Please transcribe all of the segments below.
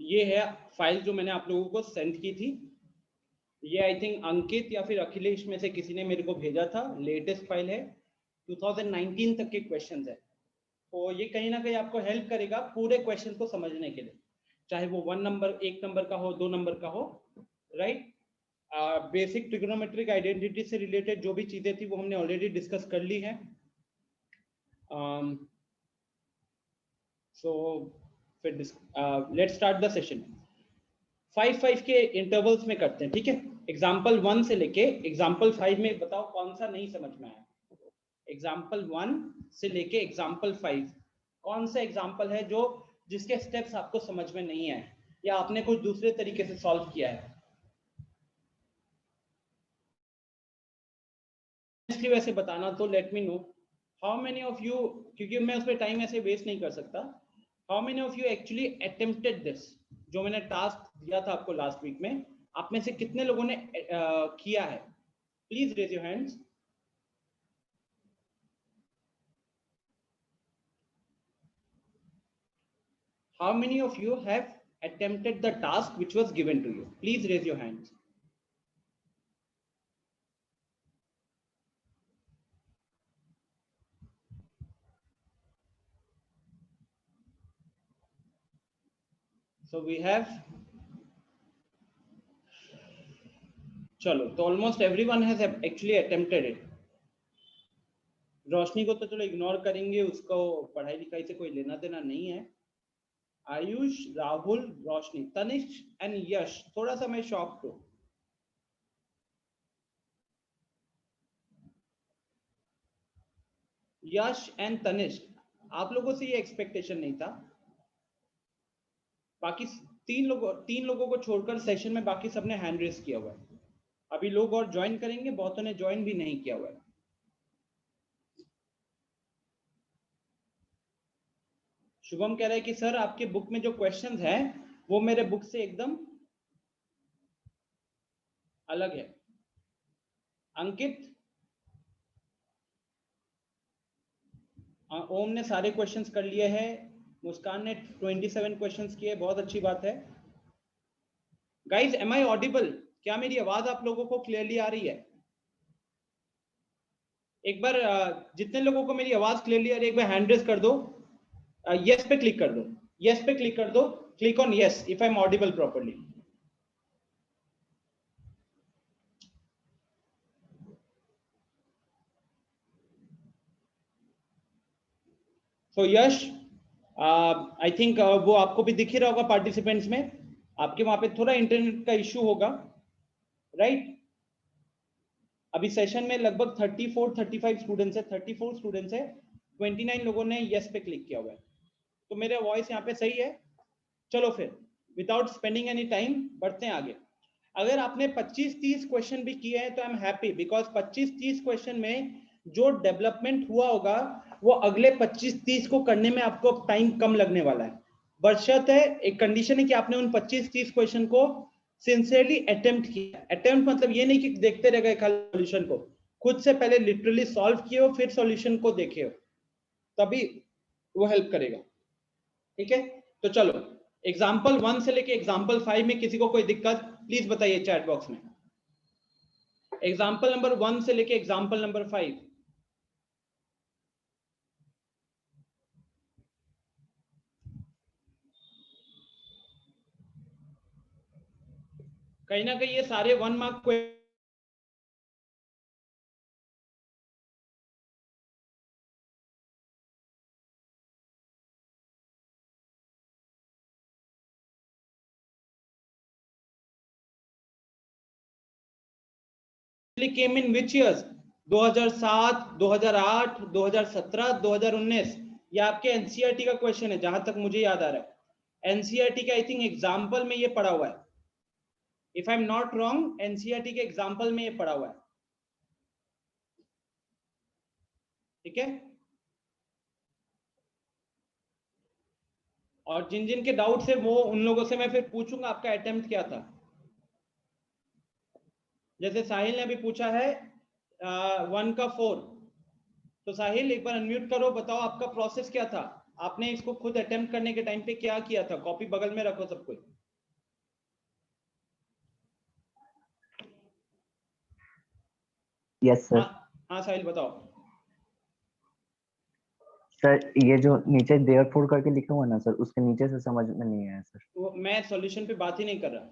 ये है फाइल जो मैंने आप लोगों को सेंड की थी। ये आई थिंक अंकित या फिर अखिलेश में से किसी ने मेरे को भेजा था। लेटेस्ट फाइल है, 2019 तक के क्वेश्चंस है। तो ये कहीं ना कहीं आपको हेल्प करेगा पूरे क्वेश्चन को समझने के लिए, चाहे वो 1 नंबर 1 नंबर का हो 2 नंबर का हो, राइट। बेसिक ट्रिग्नोमेट्रिक आइडेंटिटी से रिलेटेड जो भी चीजें थी वो हमने ऑलरेडी डिस्कस कर ली है। सो फिर लेट्स स्टार्ट द सेशन। 5 के इंटरवल्स में करते हैं, ठीक है। एग्जाम्पल 1 से लेके एग्जाम्पल 5 में बताओ कौन सा नहीं समझ में आया। एग्जाम्पल 1 से लेके एग्जाम्पल 5 कौन सा एग्जाम्पल है जो जिसके स्टेप्स आपको समझ में नहीं आए या आपने कुछ दूसरे तरीके से सॉल्व किया है। वैसे बताना तो let me know how many of you, क्योंकि मैं उस पर टाइम ऐसे वेस्ट नहीं कर सकता। How many of you actually attempted this, जो मैंने टास्क दिया था आपको लास्ट वीक में, आप में से कितने लोगों ने किया है? Please raise your hands. How many of you have attempted the task which was given to you? Please raise your hands. So we have, चलो तो almost everyone has actually attempted it. रोशनी को तो चलो इग्नोर करेंगे, उसको पढ़ाई लिखाई से कोई लेना देना नहीं है। आयुष, राहुल, रोशनी, तनिष्क एंड यश, थोड़ा सा मैं शॉक हूं। यश एंड तनिष्क, आप लोगों से ये एक्सपेक्टेशन नहीं था। बाकी तीन लोगों को छोड़कर सेशन में बाकी सबने हैंड रेस किया हुआ है। अभी लोग और ज्वाइन करेंगे, बहुतों ने ज्वाइन भी नहीं किया हुआ है। शुभम कह रहा है कि सर आपके बुक में जो क्वेश्चंस हैं वो मेरे बुक से एकदम अलग है। अंकित, ओम ने सारे क्वेश्चंस कर लिए हैं, मुस्कान ने 27 क्वेश्चंस किए, बहुत अच्छी बात है। Guys, am I audible? क्या मेरी आवाज आप लोगों को क्लियरली आ रही है? एक बार जितने लोगों को मेरी आवाज क्लियरली आ रही है एक बार हैंड रेज कर दो। यस पे क्लिक कर दो, यस पे क्लिक कर दो, click on yes if I am audible properly. So Yash, I think वो आपको भी दिख ही रहा होगा पार्टिसिपेंट्स में, आपके वहां पे थोड़ा इंटरनेट का इश्यू होगा, राइट। अभी सेशन में लगभग 34-35 स्टूडेंट्स है, 34 स्टूडेंट्स है, 29 लोगों ने यस पे क्लिक किया हुआ है, तो मेरा वॉइस यहाँ पे सही है। चलो फिर विदाउट स्पेंडिंग एनी टाइम बढ़ते हैं आगे। अगर आपने 25-30 क्वेश्चन भी किए हैं तो I am happy, because 25-30 question में जो डेवलपमेंट हुआ होगा वो अगले 25-30 को करने में आपको टाइम कम लगने वाला है। बशर्ते एक कंडीशन है कि आपने उन 25-30 क्वेश्चन को सिंसियरली अटेम्प्ट किया। अटेम्प्ट मतलब ये नहीं कि देखते रह गए खाली सॉल्यूशन को, खुद से पहले लिटरली सॉल्व किए हो फिर सॉल्यूशन को देखे हो, तभी वो हेल्प करेगा, ठीक है। तो चलो एग्जाम्पल 1 से लेके एग्जाम्पल 5 में किसी को कोई दिक्कत प्लीज बताइए चैट बॉक्स में। एग्जाम्पल नंबर 1 से लेके एग्जाम्पल नंबर 5। कहीं ना कहीं ये सारे 1 mark came in which years? 2007, 2008, 2017, 2019। ये आपके एनसीईआरटी का क्वेश्चन है जहां तक मुझे याद आ रहा है। एनसीईआरटी के आई थिंक एग्जाम्पल में ये पढ़ा हुआ है, if I am not wrong, NCERT के एग्जाम्पल में ये पढ़ा हुआ है, ठीक है। और जिन जिन के डाउट्स है वो उन लोगों से मैं फिर पूछूंगा आपका अटेम्प्ट क्या था। जैसे साहिल ने अभी पूछा है 1 का 4, तो साहिल एक बार अनम्यूट करो, बताओ आपका प्रोसेस क्या था, आपने इसको खुद अटेम्प्ट करने के टाइम पे क्या किया था। कॉपी बगल में रखो सब कुछ। Yes sir. हाँ साहिल बताओ। सर ये जो नीचे देयरफॉर करके लिखा हुआ ना सर, उसके नीचे से समझ में नहीं आया सर। वो मैं सॉल्यूशन पे बात ही नहीं कर रहा,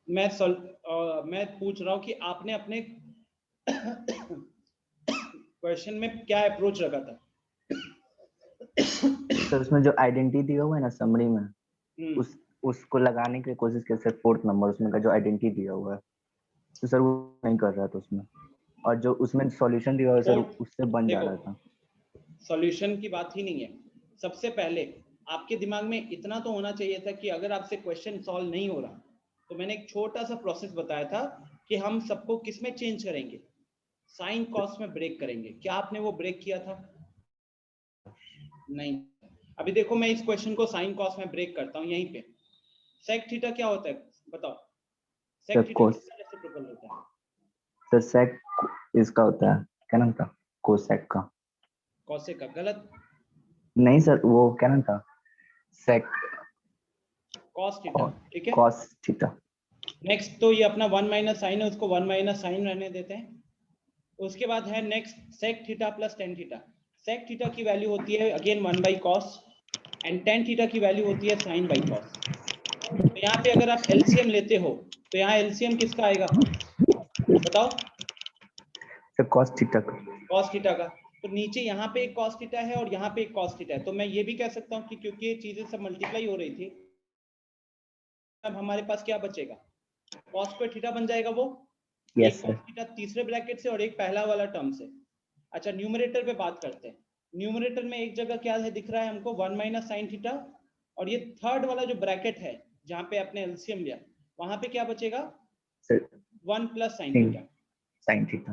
मैं पूछ रहा हूँ कि आपने अपने क्वेश्चन में क्या अप्रोच रखा था। सर उसमें जो आइडेंटिटी दिया हुआ है ना समरी में, उसको लगाने की कोशिश की सर, 4th नंबर उसमें का जो आइडेंटिटी दिया हुआ है, तो सर वो नहीं कर रहा था उसमें, और जो उसमें सॉल्यूशन दिया हुआ है सर उससे बन जा रहा था। सॉल्यूशन की बात ही नहीं है। सबसे पहले आपके दिमाग में इतना तो होना चाहिए था कि अगर आपसे क्वेश्चन सॉल्व नहीं हो रहा, तो मैंने एक छोटा सा प्रोसेस बताया था कि हम सबको किस में चेंज करेंगे, साइन कॉस में ब्रेक करेंगे। क्या आपने वो ब्रेक किया था? नहीं। अभी देखो मैं इस क्वेश्चन को साइन कॉस में ब्रेक करता हूं यहीं पे। सेक थीटा क्या होता है बताओ? सेक थीटा किसका रेसिप्रोकल होता है? सर सेक इसका होता है, क्या नाम था, कोसेक का। कॉसेक का? गलत। नहीं सर, वो क्या नाम था, सेक कॉस थीटा। ठीक है, कॉस थीटा। नेक्स्ट तो ये अपना 1 माइनस साइन है, उसको 1 माइनस साइन रहने देते हैं। उसके बाद है next sec theta plus tan theta. Sec theta की वैल्यू होती है again 1 by cos, and tan theta की वैल्यू होती है साइन बाई कॉस। तो यहाँ पे अगर आप एलसीएम लेते हो तो यहाँ एलसीएम किसका आएगा बताओ? सर कॉस थीटा का। कॉस थीटा का। तो नीचे यहाँ पे एक कॉस थीटा है और यहाँ पे एक कॉस थीटा है, तो मैं ये भी कह सकता हूँ कि क्योंकि ये चीजें सब मल्टीप्लाई हो रही थी, अब हमारे पास क्या बचेगा, कॉस स्क्वायर थीटा बन जाएगा वो। एक कॉस थीटा तीसरे ब्रैकेट से और एक पहला वाला टर्म से। अच्छा न्यूमरेटर पे बात करते हैं। न्यूमरेटर में एक जगह क्या है दिख रहा है हमको, 1 माइनस साइन थीटा, और ये थर्ड वाला जो ब्रैकेट है जहाँ पे आपने एलसीएम लिया, वहां पे क्या बचेगा, 1 plus sine theta. Sine theta.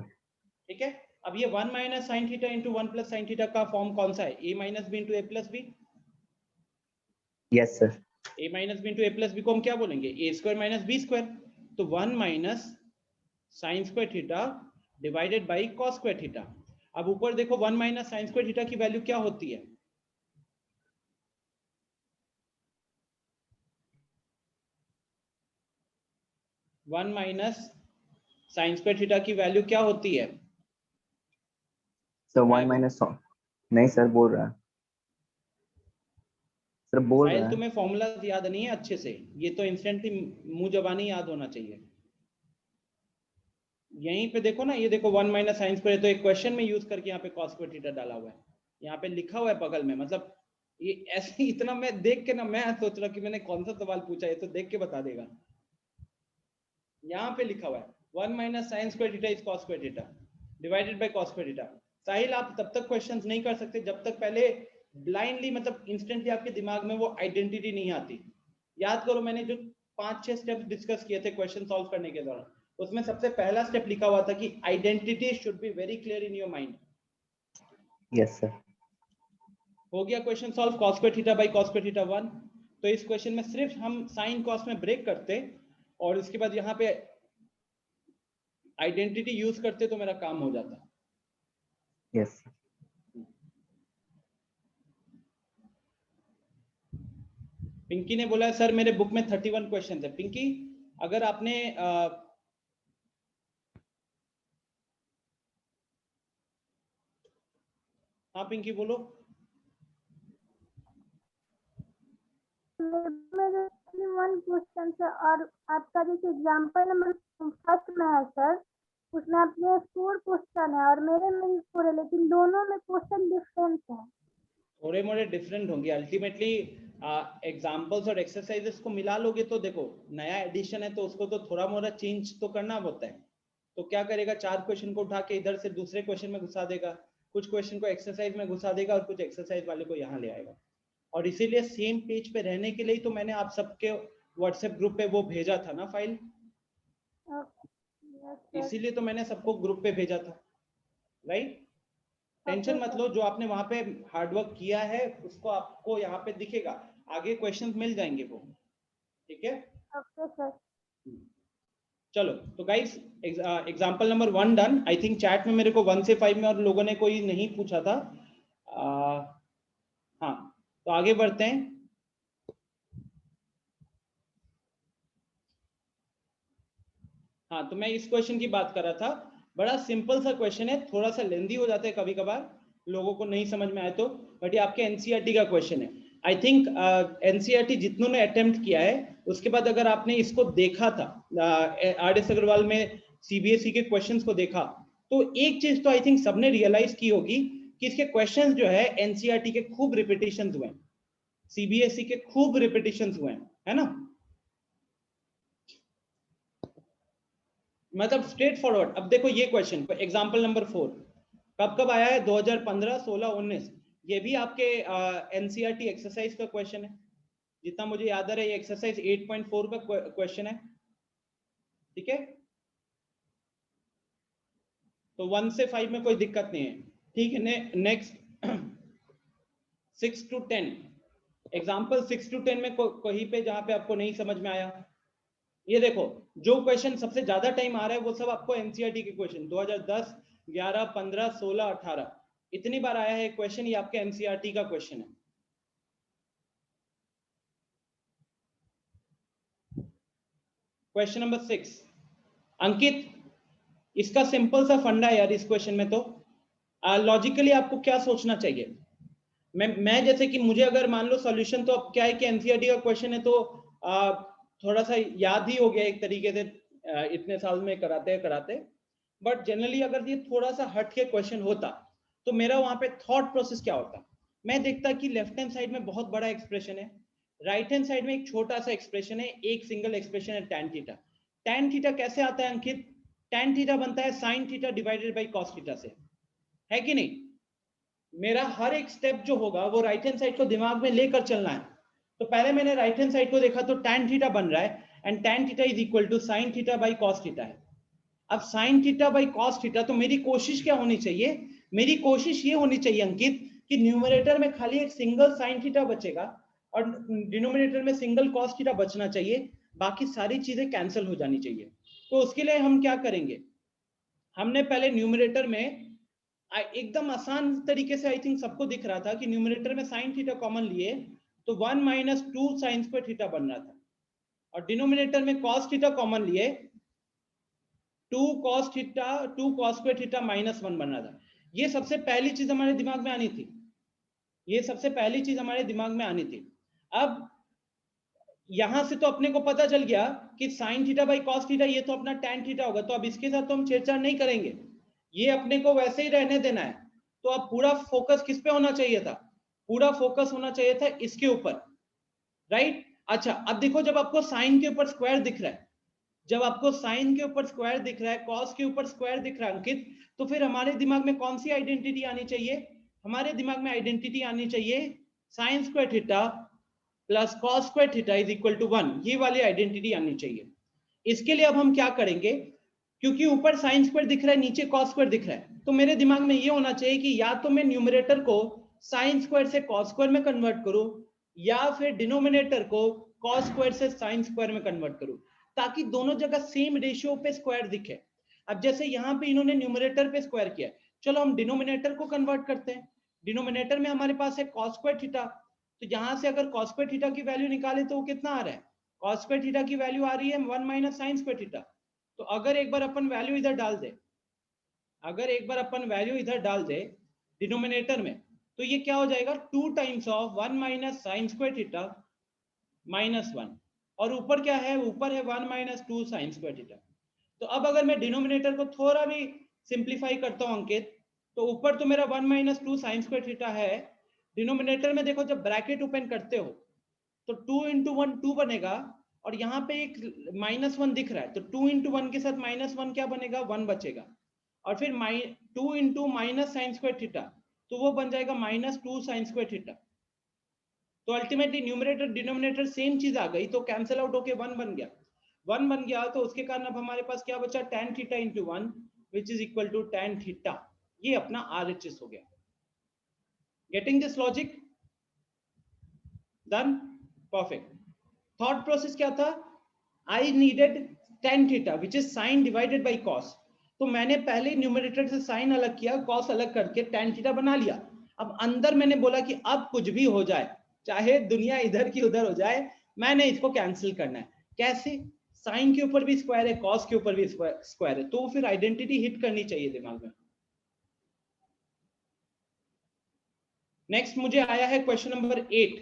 ठीक है, अब ये 1 minus sine theta into 1 plus sine theta का फॉर्म कौन सा है, A minus B into A plus B. Yes sir. A minus B into A plus B को हम क्या बोलेंगे, A square minus B square. तो 1 minus sine square theta divided by cos square theta. अब ऊपर देखो 1 माइनस साइन स्क्वायर थीटा की value क्या होती है, 1 माइनस साइन स्क्वायर थीटा की वैल्यू क्या होती है सर 1 माइनस, नहीं सर बोल रहा है, सर बोल रहा साहिल है। तुम्हें फॉर्मूला याद नहीं है अच्छे से, ये तो इंस्टेंटली मुंह जबानी याद होना चाहिए। यहीं पे देखो ना, ये देखो 1 माइनस साइन स्क्वायर, तो एक क्वेश्चन में यूज करके यहाँ पे कॉस स्क्वायर थीटा डाला हुआ है, यहाँ पे लिखा हुआ है बगल में। मतलब ये ऐसे इतना मैं देख के ना मैं सोच रहा कि मैंने कौन सा सवाल पूछा, ये तो देख के बता देगा। यहाँ पे लिखा हुआ है 1 minus sine square theta is cos square theta divided by cos square theta. Sahil आप तब तक क्वेश्चंस नहीं कर सकते जब तक पहले ब्लाइंडली मतलब इंस्टेंटली आपके दिमाग में वो आइडेंटिटी नहीं आती। याद करो मैंने जो 5-6 स्टेप्स डिस्कस किए थे क्वेश्चन सॉल्व करने के दौरान, उसमें सबसे पहला स्टेप लिखा हुआ था कि identity should be very clear in your mind. Yes sir. हो गया question solve, cos square theta by cos square theta 1। तो इस क्वेश्चन में सिर्फ हम साइन कॉस में ब्रेक करते और इसके बाद यहाँ पे आइडेंटिटी यूज करते तो मेरा काम हो जाता। यस। पिंकी ने बोला सर मेरे बुक में 31 क्वेश्चन है। पिंकी अगर आपने हाँ पिंकी बोलो। मेरे 1 क्वेश्चन है और आपका जैसे एग्जांपल नंबर फर्स्ट में है सर, उसमें आपके 4 क्वेश्चन है और मेरे में 4 है, लेकिन दोनों में क्वेश्चन डिफरेंट है। थोड़े मोड़े डिफरेंट होंगे, अल्टीमेटली एग्जांपल्स और एक्सरसाइजेस को मिला लोगे तो देखो नया एडिशन है तो उसको तो थोड़ा मोड़ा चेंज तो करना होता है। तो क्या करेगा, 4 क्वेश्चन को उठा के इधर से दूसरे क्वेश्चन में घुसा देगा, कुछ क्वेश्चन को एक्सरसाइज में घुसा देगा और कुछ एक्सरसाइज वाले को यहाँ ले आएगा। और इसीलिए सेम पेज पे रहने के लिए तो मैंने आप सबके व्हाट्सएप ग्रुप पे वो भेजा था ना फाइल, इसीलिए तो मैंने सबको ग्रुप पे भेजा था, राइट। टेंशन मत लो, जो आपने वहां पे हार्डवर्क किया है उसको आपको यहाँ पे दिखेगा, आगे क्वेश्चंस मिल जाएंगे वो, ठीक है। Okay sir. चलो तो guys example number 1 done. I think chat में मेरे को 1 से 5 में और लोगों ने कोई नहीं पूछा था। हाँ तो आगे बढ़ते हैं। हाँ तो मैं इस क्वेश्चन की बात कर रहा था, बड़ा सिंपल सा क्वेश्चन है, थोड़ा सा लेंदी हो जाता है कभी कभार, लोगों को नहीं समझ में आए तो, बट ये आपके एनसीईआरटी का क्वेश्चन है। आई थिंक एनसीईआरटी जितनों ने अटेम्प्ट किया है, उसके बाद अगर आपने इसको देखा था RS अग्रवाल में सीबीएसई के क्वेश्चंस को देखा, तो एक चीज तो आई थिंक सबने रियलाइज की होगी कि इसके क्वेश्चंस जो है एनसीईआरटी के खूब रिपीटिशंस हुए हैं, सीबीएसई के खूब रिपीटिशंस हुए हैं, है ना, मतलब स्ट्रेट फॉरवर्ड। अब देखो ये क्वेश्चन एग्जांपल नंबर 4 कब आया है, 2015, 16, 19, ये भी आपके एनसीईआरटी एक्सरसाइज का क्वेश्चन है, जितना मुझे याद आ रहा है ये एक्सरसाइज 8.4 का क्वेश्चन है, ठीक है। तो 1 से 5 में कोई दिक्कत नहीं है, ठीक है। नेक्स्ट 6 to 10, एग्जाम्पल 6 to 10 में कहीं पे जहां पे आपको नहीं समझ में आया, ये देखो जो क्वेश्चन सबसे ज्यादा टाइम आ रहा है वो सब आपको एनसीईआरटी के क्वेश्चन 2010, 11, 15, 16, 18 इतनी बार आया है क्वेश्चन, ये आपके एनसीईआरटी का क्वेश्चन है। क्वेश्चन नंबर 6, अंकित, इसका सिंपल सा फंडा है यार इस क्वेश्चन में। तो लॉजिकली आपको क्या सोचना चाहिए, मैं जैसे कि मुझे अगर मान लो सॉल्यूशन, तो अब क्या है कि एनसीईआरटी का क्वेश्चन है तो थोड़ा सा याद ही हो गया एक तरीके से, इतने साल में कराते, बट जनरली अगर ये थोड़ा सा हट के क्वेश्चन होता तो मेरा वहां पे थॉट प्रोसेस क्या होता, मैं देखता कि लेफ्ट हैंड साइड में बहुत बड़ा एक्सप्रेशन है, राइट हैंड साइड में एक छोटा सा एक्सप्रेशन है, एक सिंगल एक्सप्रेशन है tan थीटा। tan थीटा कैसे आता है अंकित, tan थीटा बनता है sin theta divided by cos theta से, है कि नहीं। मेरा हर एक स्टेप जो होगा वो राइट हैंड साइड को दिमाग में लेकर चलना है। तो पहले मैंने राइट हैंड साइड को देखा तो tan थीटा बन रहा है, and tan theta is equal to sin theta by cos theta है। अब sin theta by cos theta, तो मेरी कोशिश क्या होनी चाहिए, मेरी कोशिश ये होनी चाहिए अंकित कि न्यूमरेटर में खाली एक सिंगल sin थीटा बचेगा और डिनोमिनेटर में सिंगल cos थीटा बचना चाहिए, बाकी सारी चीजें कैंसिल हो जानी चाहिए। तो उसके लिए हम क्या करेंगे, हमने पहले न्यूमरेटर में एकदम आसान तरीके से, आई थिंक सबको दिख रहा था कि न्यूमरेटर में sin थीटा कॉमन लिए तो 1 माइनस 2 sin स्क्वायर थीटा बन रहा था, और डिनोमिनेटर में cos थीटा कॉमन लिए 2 cos स्क्वायर थीटा माइनस 1 बन रहा था। ये सबसे पहली चीज हमारे दिमाग में आनी थी, ये सबसे पहली चीज हमारे दिमाग में आनी थी। अब यहां से तो अपने को पता चल गया कि sin theta by cos theta ये तो अपना tan थीटा होगा, तो अब इसके साथ तो हम छेड़छाड़ नहीं करेंगे, ये अपने को वैसे ही रहने देना है। तो अब पूरा फोकस किस पे होना चाहिए था, पूरा फोकस होना चाहिए था इसके ऊपर, राइट। अच्छा अब देखो, जब आपको साइन के ऊपर स्क्वायर दिख रहा है, जब आपको साइन के ऊपर स्क्वायर दिख रहा है, कॉस के ऊपर स्क्वायर दिख रहा है अंकित, तो फिर हमारे दिमाग में कौन सी आइडेंटिटी आनी चाहिए, हमारे दिमाग में आइडेंटिटी आनी चाहिए sine square theta plus cos square theta is equal to 1, ये वाली आइडेंटिटी आनी चाहिए। इसके लिए अब हम क्या करेंगे, क्योंकि ऊपर साइन स्क्वायर दिख रहा है, नीचे कॉस स्क्वायर दिख रहा है, तो मेरे दिमाग में ये होना चाहिए कि या तो मैं न्यूमरेटर को साइन स्क्वायर से कॉस स्क्वायर में कन्वर्ट करूं, या फिर डिनोमिनेटर को कॉस स्क्वायर से साइन स्क्वायर में कन्वर्ट करूं, ताकि दोनों जगह सेम रेशियो पे स्क्वायर दिखे। अब जैसे यहाँ पे इन्होंने न्यूमरेटर पे स्क्वायर किया, चलो हम डिनोमिनेटर को कन्वर्ट करते हैं। डिनोमिनेटर में हमारे पास है कॉस स्क्वायर थीटा, तो यहां से अगर कॉस स्क्वायर थीटा की वैल्यू निकाले तो वो कितना आ रहा है, कॉस स्क्वायर थीटा की वैल्यू आ रही है 1 माइनस साइन स्क्वायर थीटा। तो अगर एक बार अपन वैल्यू इधर डाल दे, अगर एक बार अपन वैल्यू इधर डाल दे डिनोमिनेटर में, तो ये क्या हो जाएगा 2 times of 1 minus sine square theta minus 1, और ऊपर क्या है, ऊपर है 1 माइनस 2 साइन स्क्वायर थीटा। तो अब अगर मैं डिनोमिनेटर को थोड़ा भी सिंप्लीफाई करता हूं अंकित, तो ऊपर तो मेरा 1 माइनस 2 साइन स्क्वायर थीटा है, डिनोमिनेटर में देखो जब ब्रैकेट ओपन करते हो तो 2 इंटू 1 2 बनेगा, और यहाँ पे एक माइनस 1 दिख रहा है, तो 2 इंटू 1 के साथ माइनस 1 क्या बनेगा, 1 बचेगा, और फिर 2 into minus sine square theta, तो वो बन जाएगा माइनस 2 साइन स्क्वायर थीटा। तो अल्टीमेटली न्यूमरेटर डिनोमिनेटर सेम चीज आ गई, तो कैंसिल आउट होके 1 बन गया, 1 बन गया, तो उसके कारण अब हमारे पास क्या बचा, tan theta into 1 which is equal to tan theta, ये अपना RHS हो गया। Getting this logic, done, perfect. Thought process क्या था, I needed tan theta which is sine divided by cos, तो मैंने पहले न्यूमरेटर से साइन अलग किया, कॉस अलग करके tan थीटा बना लिया। अब अंदर मैंने बोला कि अब कुछ भी हो जाए, चाहे दुनिया इधर की उधर हो जाए, मैंने इसको कैंसिल करना है। कैसे, साइन के ऊपर भी स्क्वायर है, कॉस के ऊपर भी स्क्वायर है, तो फिर आइडेंटिटी हिट करनी चाहिए दिमाग में। नेक्स्ट मुझे आया है क्वेश्चन नंबर 8।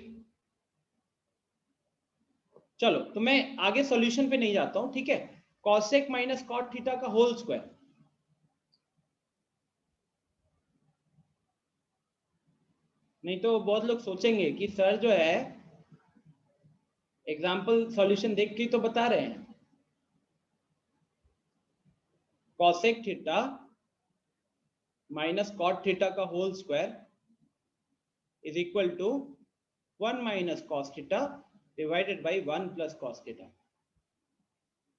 चलो तो मैं आगे सॉल्यूशन पे नहीं जाता हूं, ठीक है। कॉसेक माइनस कॉट थीटा का होल स्क्वायर, नहीं तो बहुत लोग सोचेंगे कि सर जो है एग्जाम्पल सॉल्यूशन देख के तो बता रहे हैं। Cosec theta minus cot theta का whole square is equal to 1 minus cos theta divided by 1 plus cos theta,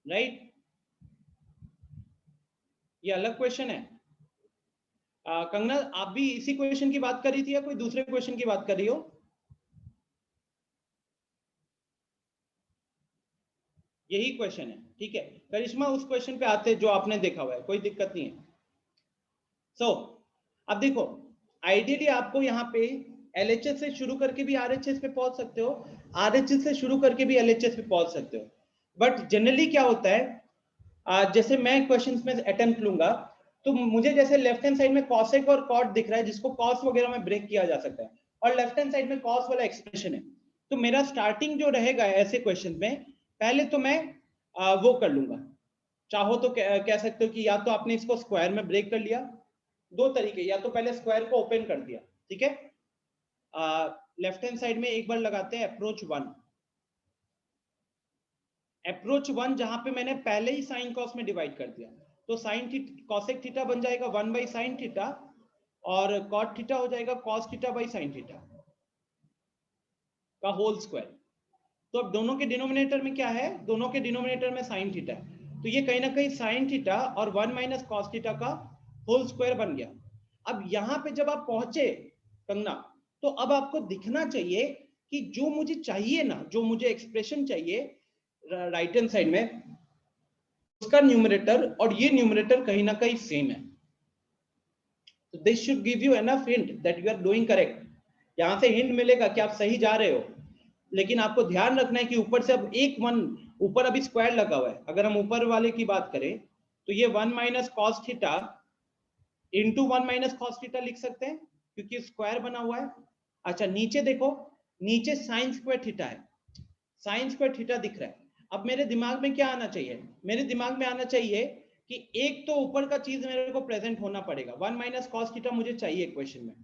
right. ये अलग क्वेश्चन है। कंगना आप भी इसी क्वेश्चन की बात कर रही थी या कोई दूसरे क्वेश्चन की बात कर रही हो? यही क्वेश्चन है, ठीक है। करिश्मा उस क्वेश्चन पे आते जो आपने देखा हुआ है, कोई दिक्कत नहीं है। सो अब देखो, आइडियली आपको यहाँ पे एलएचएस से शुरू करके भी आरएचएस पे पहुंच सकते हो, आरएचएस से शुरू करके भी एलएचएस पे पहुंच सकते हो। बट जनरली क्या होता है, जैसे मैं क्वेश्चंस में अटेम्प्ट लूंगा तो मुझे जैसे लेफ्ट हैंड साइड में कॉसेक और कॉट दिख रहा है जिसको कॉस वगैरह में ब्रेक किया जा सकता है, और लेफ्ट हैंड साइड में कॉस वाला एक्सप्रेशन है, तो मेरा स्टार्टिंग जो रहेगा ऐसे क्वेश्चन में, पहले तो मैं वो कर लूंगा। चाहो तो कह सकते हो कि या तो आपने इसको स्क्वायर में ब्रेक कर लिया, दो तरीके, या तो पहले स्क्वायर को ओपन कर दिया, ठीक है। लेफ्ट हैंड साइड में एक बार लगाते हैं अप्रोच 1। अप्रोच 1 जहां पे मैंने पहले ही साइन कॉस में डिवाइड कर दिया, तो साइन कॉसेक थीटा बन जाएगा 1 बाई साइन थीटा, और कॉट थीटा हो जाएगा cos theta by sine theta का होल स्क्वायर। तो अब दोनों के डिनोमिनेटर में क्या है, दोनों के डिनोमिनेटर में साइन थीटा है, तो ये कहीं ना कहीं साइन थीटा और 1 माइनस कॉस थीटा का होल स्क्वायर बन गया। अब यहां पे जब आप पहुंचे कंगना, तो अब आपको दिखना चाहिए कि जो मुझे चाहिए ना, जो मुझे एक्सप्रेशन चाहिए राइट हैंड साइड में, उसका न्यूमरेटर और ये न्यूमरेटर कहीं ना कहीं सेम है। तो this should give you enough hint that you are doing correct. यहां से हिंट मिलेगा कि आप सही जा रहे हो, लेकिन आपको ध्यान रखना है कि ऊपर से अब एक 1 ऊपर अभी स्क्वायर लगा हुआ है। अगर हम ऊपर वाले की बात करें तो ये 1 minus cos theta into 1 minus cos theta लिख सकते हैं क्योंकि स्क्वायर बना हुआ है। अच्छा नीचे देखो, नीचे साइन स्क्वायर थीटा है, साइन स्क्वायर थीटा दिख रहा है। अब मेरे दिमाग में क्या आना चाहिए, मेरे दिमाग में आना चाहिए कि एक तो ऊपर का चीज मेरे को प्रेजेंट होना पड़ेगा, 1 माइनस कॉस थीटा मुझे चाहिए क्वेश्चन में,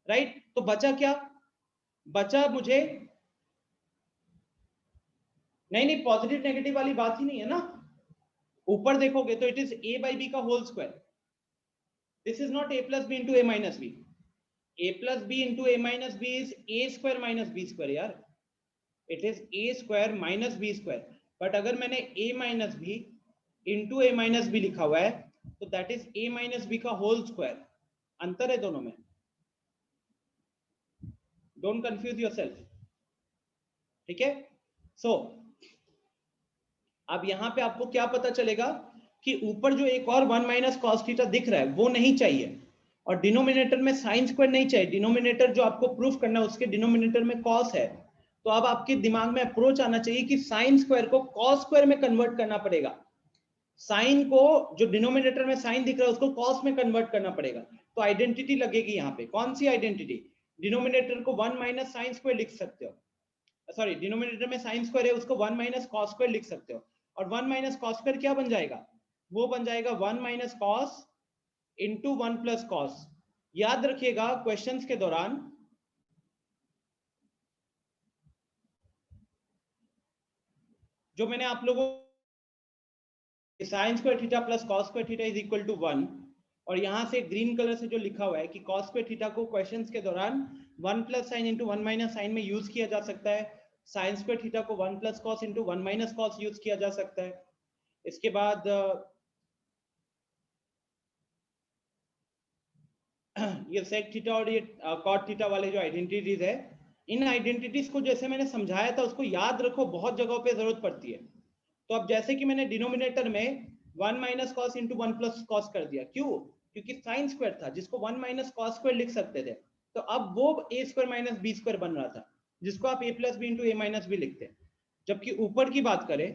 राइट। तो बचा क्या, बचा मुझे, नहीं पॉजिटिव नेगेटिव वाली बात ही नहीं है ना। ऊपर देखोगे तो it is a by B का whole square, this is not a plus B into a minus B, a plus B into a minus B is a square minus B square यार, it is a square minus B square. But अगर मैंने a minus B into a minus B लिखा हुआ है तो that is a minus B का whole square, अंतर है दोनों में, डोंट कंफ्यूज योरसेल्फ, ठीक है। सो अब यहां पे आपको क्या पता चलेगा कि ऊपर जो एक और 1 माइनस कॉस थीटा दिख रहा है वो नहीं चाहिए, और डिनोमिनेटर में साइन स्क्वायर नहीं चाहिए। डिनोमिनेटर जो आपको प्रूफ करना है उसके डिनोमिनेटर में कॉस है, तो अब आपके दिमाग में अप्रोच आना चाहिए कि साइन स्क्वायर को कॉस स्क्वायर में कन्वर्ट करना पड़ेगा। साइन को, जो डिनोमिनेटर में साइन दिख रहा है उसको कॉस में कन्वर्ट करना पड़ेगा, तो आइडेंटिटी लगेगी यहाँ पे। कौन सी आइडेंटिटी, डिनोमिनेटर को 1 माइनस साइन स्क्वायर लिख सकते हो, सॉरी डिनोमिनेटर में साइन स्क्वायर है उसको 1 माइनस कॉस स्क्वायर लिख सकते हो, और 1 माइनस कॉस स्क्वायर क्या बन जाएगा, वो बन जाएगा 1 minus cos into 1 plus cos. याद रखिएगा क्वेश्चंस के दौरान जो मैंने आप लोगों sine square theta plus cos square theta is equal to 1, और यहां से ग्रीन कलर से जो लिखा हुआ है कि कॉस स्क्वायर थीटा को क्वेश्चंस के दौरान 1 plus sine into 1 minus sine में यूज किया जा सकता है, साइन स्क्वायर थीटा को 1 plus cos into 1 minus cos use किया जा सकता है। इसके बाद ये सेक थीटा और ये कॉट थीटा वाले जो आइडेंटिटीज है, इन आइडेंटिटीज को जैसे मैंने समझाया था उसको याद रखो, बहुत जगहों पे जरूरत पड़ती है। तो अब जैसे कि मैंने डिनोमिनेटर में 1 minus cos into 1 plus cos कर दिया, क्यों, क्योंकि साइन स्क्वायर था जिसको 1 माइनस कॉस स्क्वायर लिख सकते थे, तो अब वो a square minus B square बन रहा था जिसको आप a plus B into a minus b लिखते हैं। जबकि ऊपर की बात करें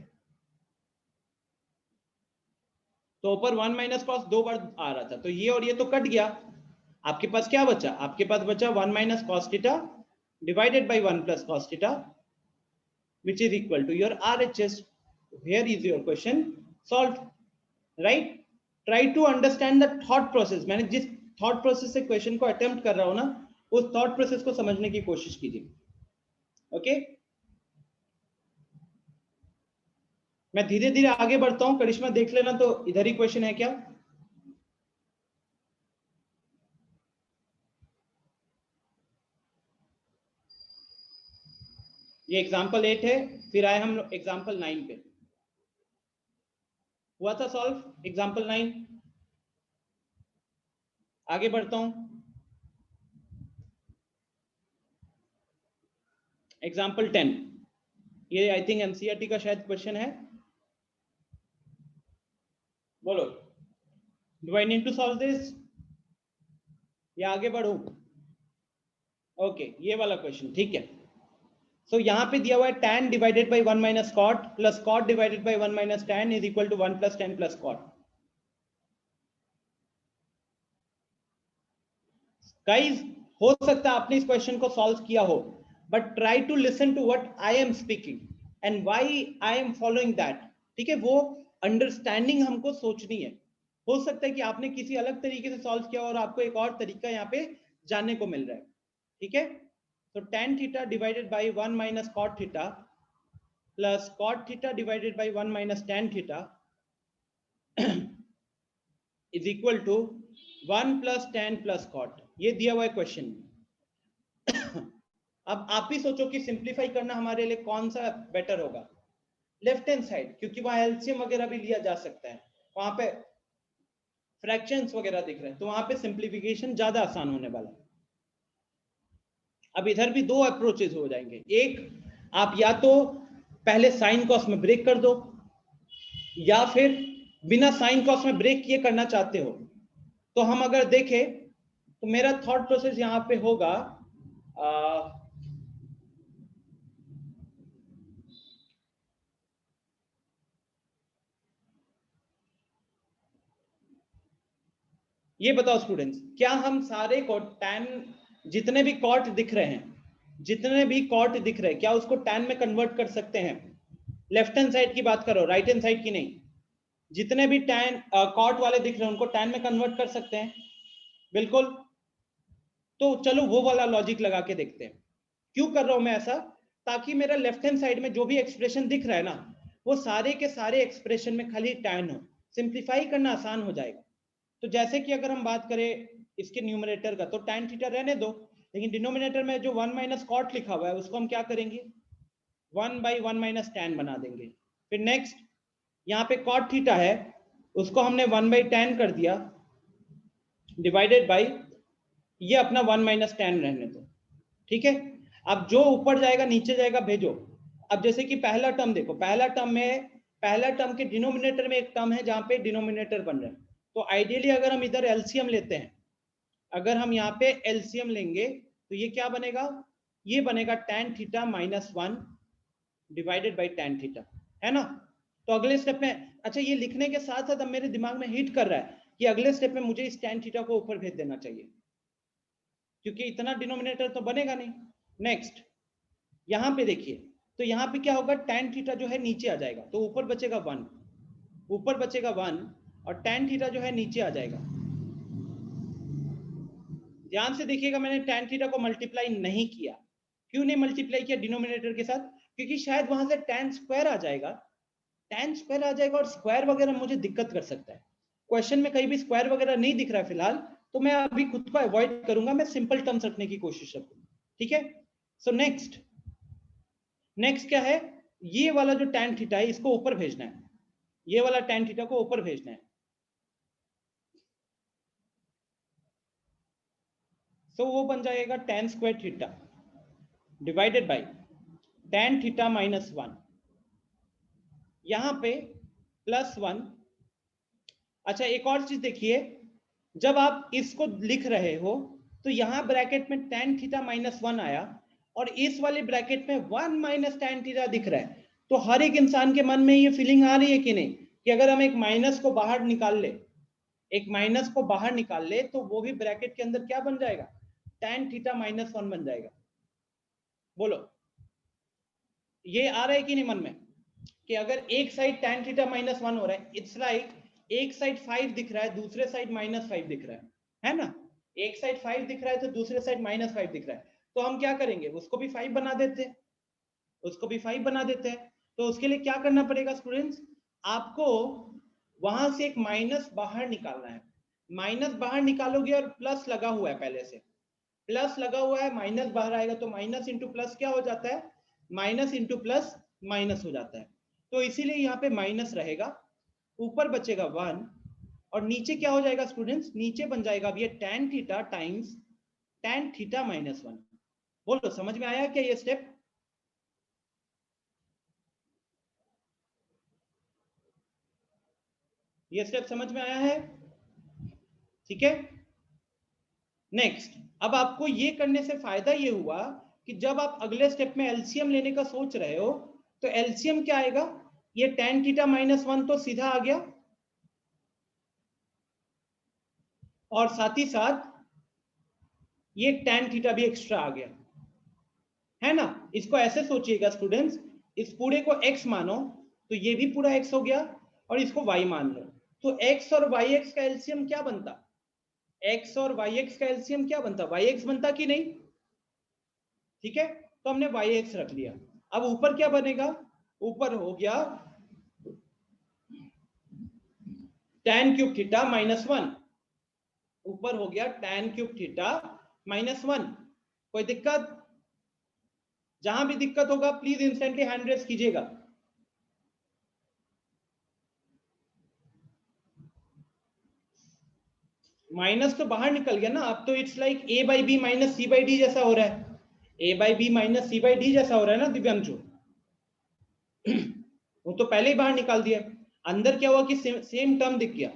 तो ऊपर 1 माइनस कॉस 2 बार आ रहा था, तो ये और ये तो कट गया, आपके पास क्या बचा, आपके पास बचा 1 minus cos theta divided by 1 plus cos theta which is equal to your RHS. Here is your question solved, right? Try to understand the thought process. मैंने जिस thought process से question को attempt कर रहा हूं ना, उस thought process को समझने की कोशिश कीजिए, okay? मैं धीरे धीरे आगे बढ़ता हूं, करिश्मा देख लेना तो इधर ही क्वेश्चन है क्या? ये एग्जाम्पल 8 है, फिर आए हम एग्जाम्पल 9 पे। हुआ था सॉल्व एग्जाम्पल 9? आगे बढ़ता हूं, एग्जाम्पल 10, ये आई थिंक एनसीईआरटी का शायद क्वेश्चन है, बोलो, do I need to solve this या आगे बढ़ूं? ओके, ये वाला क्वेश्चन, ठीक है। सो यहां पे दिया हुआ है tan divided by 1 minus cot plus cot divided by 1 minus tan is equal to 1 plus tan plus cot. Guys, हो सकता है आपने इस क्वेश्चन को सॉल्व किया हो, but try to listen to what I am speaking and why I am following that, ठीक है? वो अंडरस्टैंडिंग हमको सोचनी है। हो सकता है कि आपने किसी अलग तरीके से सॉल्व किया और आपको एक और तरीका यहाँ पे जानने को मिल रहा है, ठीक है? तो tan theta divided by 1 minus cot theta plus cot theta divided by 1 minus tan theta is equal to 1 plus tan plus cot। ये दिया हुआ है क्वेश्चन में। अब आप ही सोचो कि सिंप्लीफाई करना हमारे लिए कौन सा बेटर होगा? लेफ्ट हैंड साइड, क्योंकि वहां एलसीएम वगैरह भी लिया जा सकता है, वहां पे फ्रैक्शंस वगैरह दिख रहे हैं, तो वहां पे सिंप्लीफिकेशन ज्यादा आसान होने वाला है। अब इधर भी दो अप्रोचेस हो जाएंगे, एक आप या तो पहले साइन कॉस में ब्रेक कर दो, या फिर बिना साइन कॉस में ब्रेक किए करना चाहते हो। तो हम अगर देखें तो मेरा थॉट प्रोसेस यहां पे होगा, ये बताओ स्टूडेंट्स, क्या हम सारे को tan, जितने भी कॉट दिख रहे हैं, जितने भी कॉट दिख रहे हैं, क्या उसको tan में कन्वर्ट कर सकते हैं? लेफ्ट हैंड साइड की बात करो, राइट हैंड साइड की नहीं। जितने भी tan कॉट वाले दिख रहे हैं उनको tan में कन्वर्ट कर सकते हैं, बिल्कुल। तो चलो वो वाला लॉजिक लगा के देखते हैं। क्यों कर रहा हूं मैं ऐसा? ताकि मेरा लेफ्ट हैंड साइड में जो भी एक्सप्रेशन दिख रहा है ना, वो सारे के सारे एक्सप्रेशन में खाली tan हो, सिंप्लीफाई करना आसान हो जाएगा। तो जैसे कि अगर हम बात करें इसके न्यूमरेटर का, तो tan थीटा रहने दो, लेकिन डिनोमिनेटर में जो 1 माइनस कॉट लिखा हुआ है उसको हम क्या करेंगे? 1 बाई 1 माइनस tan बना देंगे। फिर नेक्स्ट, यहाँ पे कॉट थीटा है, उसको हमने 1 बाई tan कर दिया डिवाइडेड बाई ये अपना 1 माइनस tan रहने दो, ठीक है? अब जो ऊपर जाएगा नीचे जाएगा, भेजो। अब जैसे कि पहला टर्म देखो, पहला टर्म के डिनोमिनेटर में एक टर्म है जहां पे डिनोमिनेटर बन रहा है, तो आइडियली अगर हम इधर एलसीएम लेते हैं, अगर हम यहाँ पे एलसीएम लेंगे तो ये क्या बनेगा? ये बनेगा tan theta minus 1 divided by tan theta, है ना? तो अगले स्टेप में, अच्छा ये लिखने के साथ साथ अब मेरे दिमाग में हिट कर रहा है कि अगले स्टेप में मुझे इस tan थीटा को ऊपर भेज देना चाहिए, क्योंकि इतना डिनोमिनेटर तो बनेगा नहीं। नेक्स्ट, यहां पे देखिए, तो यहां पे क्या होगा? tan थीटा जो है नीचे आ जाएगा, तो ऊपर बचेगा 1, ऊपर बचेगा 1, और tan थीटा जो है नीचे आ जाएगा। ध्यान से देखिएगा, मैंने tan थीटा को मल्टीप्लाई नहीं किया। क्यों नहीं मल्टीप्लाई किया डिनोमिनेटर के साथ? क्योंकि शायद वहां से tan स्क्वायर आ जाएगा, tan स्क्वायर आ जाएगा, और स्क्वायर वगैरह मुझे दिक्कत कर सकता है। क्वेश्चन में कहीं भी स्क्वायर वगैरह नहीं दिख रहा है फिलहाल, तो मैं अभी खुद को अवॉइड करूंगा, मैं सिंपल टर्म्स रखने की कोशिश करूंगा, ठीक है? सो नेक्स्ट क्या है? ये वाला जो tan थीटा है इसको ऊपर भेजना है, ये वाला tan थीटा को ऊपर भेजना है। सो वो बन जाएगा tan square theta divided by tan theta minus 1, यहां पे प्लस 1। अच्छा एक और चीज देखिए, जब आप इसको लिख रहे हो तो यहां ब्रैकेट में tan थीटा माइनस 1 आया, और इस वाले ब्रैकेट में 1 माइनस tan थीटा दिख रहा है। तो हर एक इंसान के मन में ये फीलिंग आ रही है कि नहीं कि अगर हम एक माइनस को बाहर निकाल ले, एक माइनस को बाहर निकाल ले तो वो भी ब्रैकेट के अंदर क्या बन जाएगा, tan थीटा -1 बन जाएगा। बोलो ये आ रहा है कि नहीं मन में, कि अगर एक साइड tan थीटा -1 हो रहा है, इट्स लाइक एक साइड 5 दिख रहा है, दूसरे साइड -5 दिख रहा है ना, एक साइड 5 दिख रहा है तो दूसरे साइड -5 दिख रहा है, तो हम क्या करेंगे, उसको भी 5 बना देते हैं, उसको भी 5 बना देते हैं। तो उसके लिए क्या करना पड़ेगा स्टूडेंट्स, आपको वहां से एक माइनस बाहर निकालना है, माइनस बाहर निकालोगे और प्लस लगा हुआ है, पहले से प्लस लगा हुआ है, माइनस बाहर आएगा तो माइनस इंटू प्लस क्या हो जाता है, माइनस इंटू प्लस माइनस हो जाता है। तो इसीलिए यहाँ पे माइनस रहेगा, ऊपर बचेगा 1 और नीचे क्या हो जाएगा स्टूडेंट्स, नीचे बन जाएगा अब ये tan theta times tan theta -1। बोलो समझ में आया क्या ये स्टेप, ये स्टेप समझ में आया है, ठीक है। नेक्स्ट, अब आपको ये करने से फायदा ये हुआ कि जब आप अगले स्टेप में एलसीएम लेने का सोच रहे हो तो एलसीएम क्या आएगा, ये tan थीटा -1 तो सीधा आ गया और साथ ही साथ ये tan थीटा भी एक्स्ट्रा आ गया, है ना। इसको ऐसे सोचिएगा स्टूडेंट्स, इस पूरे को x मानो तो ये भी पूरा x हो गया और इसको y मान लो, तो x और yx का एलसीएम क्या बनता, x और yx का एलसीएम क्या बनता, yx बनता कि नहीं, ठीक है। तो हमने yx रख लिया, अब ऊपर क्या बनेगा, ऊपर हो गया tan क्यूब थीटा -1, ऊपर हो गया tan क्यूब थीटा -1। कोई दिक्कत, जहां भी दिक्कत होगा प्लीज इंस्टेंटली हैंड रेस कीजिएगा। माइनस तो बाहर निकल गया ना, अब तो it's like a by b minus c by d जैसा हो रहा है, a by b minus c by d जैसा हो रहा है ना दिव्यांशु, वो तो पहले ही बाहर निकाल दिया। अंदर क्या हुआ कि सेम टर्म दिख गया।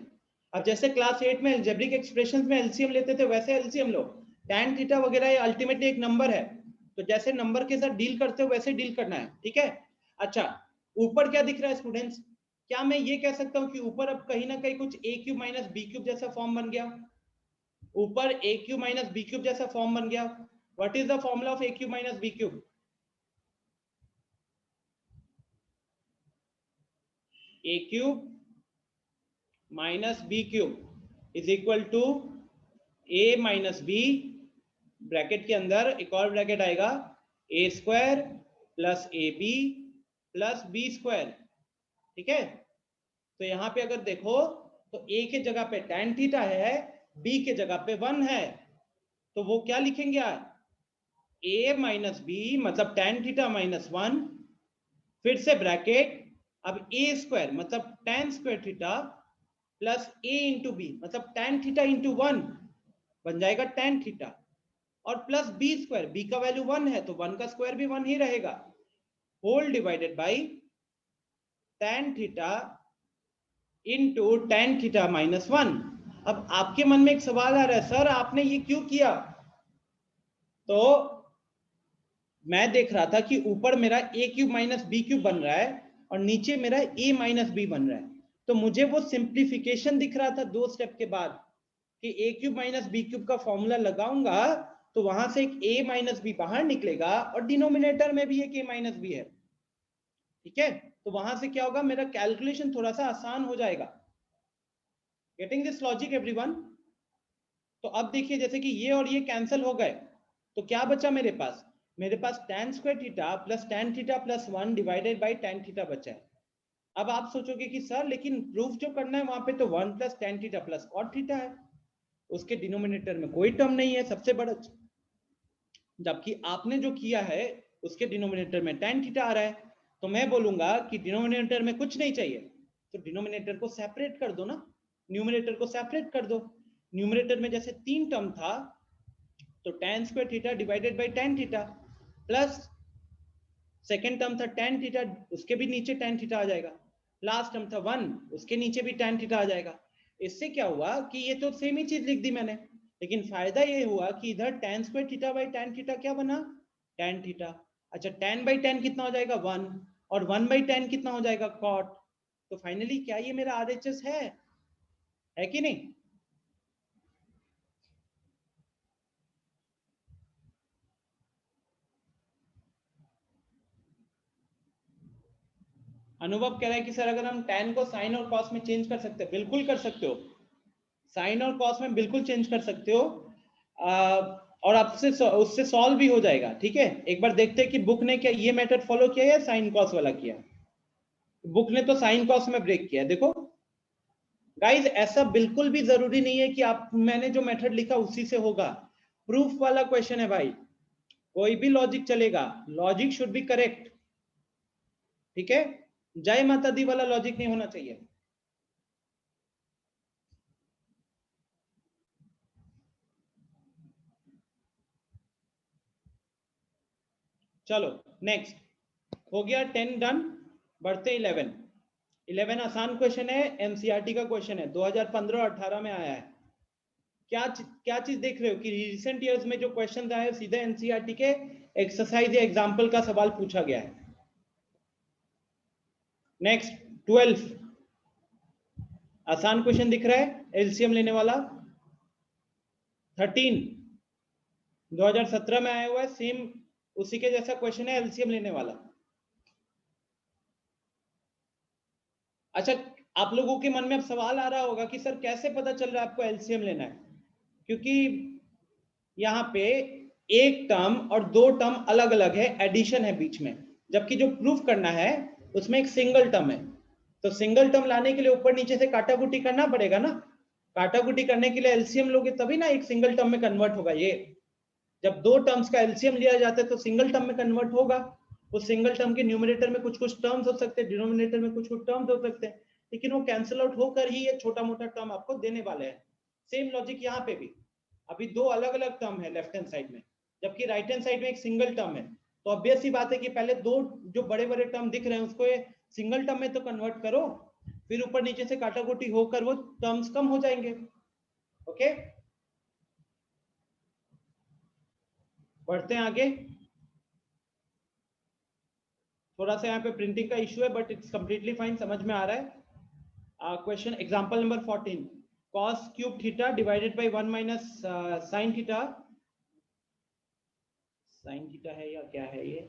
अब जैसे क्लास 8 में अलजेब्रिक एक्सप्रेशंस में एलसीएम लेते थे वैसे एलसीएम लो, tan थीटा वगैरह अल्टीमेटली एक नंबर है, तो जैसे नंबर के साथ डील करते हो वैसे डील करना है, ठीक है। अच्छा, ऊपर क्या दिख रहा है स्टूडेंट्स, क्या मैं ये कह सकता हूं कि ऊपर अब कहीं ना कहीं कुछ a cube minus B cube जैसा फॉर्म बन गया, ऊपर a cube minus B cube जैसा फॉर्म बन गया। What is the formula of a cube minus B cube, a cube minus B cube is equal to a minus b, bracket के अंदर एक और ब्रैकेट आएगा, a square plus A B plus B square, ठीक है। तो यहां पे अगर देखो तो a के जगह पे tan थीटा है, b के जगह पे 1 है, तो वो क्या लिखेंगे आज, a माइनस बी मतलब tan थीटा -1, फिर से ब्रैकेट, अब a स्क्वायर मतलब tan square theta plus a into b मतलब tan थीटा इंटू 1 बन जाएगा tan थीटा, और प्लस बी स्क्वायर, बी का वैल्यू 1 है तो 1 का स्क्वायर भी 1 ही रहेगा, whole divided by tan theta into tan theta -1। अब आपके मन में एक सवाल आ रहा है, सर आपने ये क्यों किया, तो मैं देख रहा था कि ऊपर मेरा a cube minus B cube बन रहा है और नीचे मेरा a माइनस बी बन रहा है, तो मुझे वो सिंप्लीफिकेशन दिख रहा था 2 स्टेप के बाद कि a cube minus B cube का फॉर्मूला लगाऊंगा तो वहां से एक a माइनस बी बाहर निकलेगा और डिनोमिनेटर में भी एक a माइनस बी है, ठीक है। तो वहां से क्या होगा, मेरा कैलकुलेशन थोड़ा सा आसान हो जाएगा। Getting this logic everyone. तो अब देखिए जैसे कि ये और ये कैंसिल हो गए तो क्या बचा मेरे पास, मेरे पास tan square theta plus tan theta plus 1 divided by tan theta बचा है। अब आप सोचोगे कि सर लेकिन प्रूफ जो करना है वहां पे तो 1 plus tan theta plus cot theta है, उसके डिनोमिनेटर में कोई टर्म नहीं है सबसे बड़ा, जबकि आपने जो किया है उसके डिनोमिनेटर में tan थीटा आ रहा है। तो मैं बोलूंगा कि डिनोमिनेटर में कुछ नहीं चाहिए तो डिनोमिनेटर को सेपरेट कर दो ना, न्यूमरेटर को सेपरेट कर दो। न्यूमरेटर में जैसे 3 टर्म था तो tan square theta divided bye tan theta plus second term था tan थीटा, उसके भी नीचे tan थीटा आ जाएगा, लास्ट टर्म था 1 उसके नीचे भी tan थीटा आ जाएगा। इससे क्या हुआ कि ये तो सेम ही चीज लिख दी मैंने, लेकिन फायदा ये हुआ कि इधर tan square theta by tan theta क्या बना, tan थीटा। अच्छा tan बाई tan कितना हो जाएगा 1 और 1 बाई tan कितना हो जाएगा cot, तो फाइनली क्या ये मेरा RHS है कि नहीं? अनुभव कह रहा है कि सर अगर हम tan को sin और cos में चेंज कर सकते हैं, बिल्कुल कर सकते हो, साइन और कॉस में बिल्कुल चेंज कर सकते हो, और आपसे उससे सॉल्व भी हो जाएगा। ठीक है, एक बार देखते हैं कि बुक ने क्या ये मेथड फॉलो किया या साइन कॉस वाला किया। बुक ने तो साइन कॉस में ब्रेक किया। देखो गाइज, ऐसा बिल्कुल भी जरूरी नहीं है कि आप मैंने जो मेथड लिखा उसी से होगा। प्रूफ वाला क्वेश्चन है भाई, कोई भी लॉजिक चलेगा, लॉजिक शुड बी करेक्ट। ठीक है, जय माता दी वाला लॉजिक नहीं होना चाहिए। चलो नेक्स्ट, हो गया 10 डन, बढ़ते 11। 11 आसान क्वेश्चन है, एनसीईआरटी का क्वेश्चन है, 2015-18 में आया है। क्या चीज देख रहे हो कि रिसेंट ईयर्स में जो क्वेश्चन आए सीधे एनसीईआरटी के एक्सरसाइज या एग्जाम्पल का सवाल पूछा गया है। नेक्स्ट 12, आसान क्वेश्चन दिख रहा है, एलसीएम लेने वाला। 13 2017 में आया हुआ है, सेम उसी के जैसा क्वेश्चन है, एलसीएम लेने वाला। अच्छा, आप लोगों के मन में अब सवाल आ रहा होगा कि सर कैसे पता चल रहा है आपको एलसीएम लेना है, क्योंकि यहाँ पे एक टर्म और दो टर्म अलग अलग है, एडिशन है बीच में, जबकि जो प्रूफ करना है उसमें एक सिंगल टर्म है। तो सिंगल टर्म लाने के लिए ऊपर नीचे से काटाकुटी करना पड़ेगा ना, काटाकुटी करने के लिए एलसीएम लोगे तभी ना एक सिंगल टर्म में कन्वर्ट होगा। ये जब दो टर्म्स का एलसीएम लिया जाता है तो सिंगल टर्म में कन्वर्ट होगा। उस सिंगल टर्म के न्यूमरेटर में कुछ कुछ टर्म्स हो सकते हैं, डिनोमिनेटर में कुछ कुछ टर्म्स हो सकते हैं, लेकिन वो कैंसिल आउट होकर ही ये छोटा मोटा टर्म आपको देने वाले हैं। सेम लॉजिक यहाँ पे भी, अभी दो अलग अलग टर्म है लेफ्ट हैंड साइड में, जबकि राइट हैंड साइड में एक सिंगल टर्म है। तो ऑब्वियस सी बात है कि पहले दो जो बड़े बड़े टर्म दिख रहे हैं उसको ये सिंगल टर्म में तो कन्वर्ट करो, फिर ऊपर नीचे से काटाकुटी होकर वो टर्म्स कम हो जाएंगे। ओके, बढ़ते हैं आगे। थोड़ा सा यहाँ पे प्रिंटिंग का इश्यू है बट इट्स कंप्लीटली फाइन, समझ में आ रहा है। Question example number 14, cos cube theta divided by 1 minus sin theta, sin theta है या क्या है ये,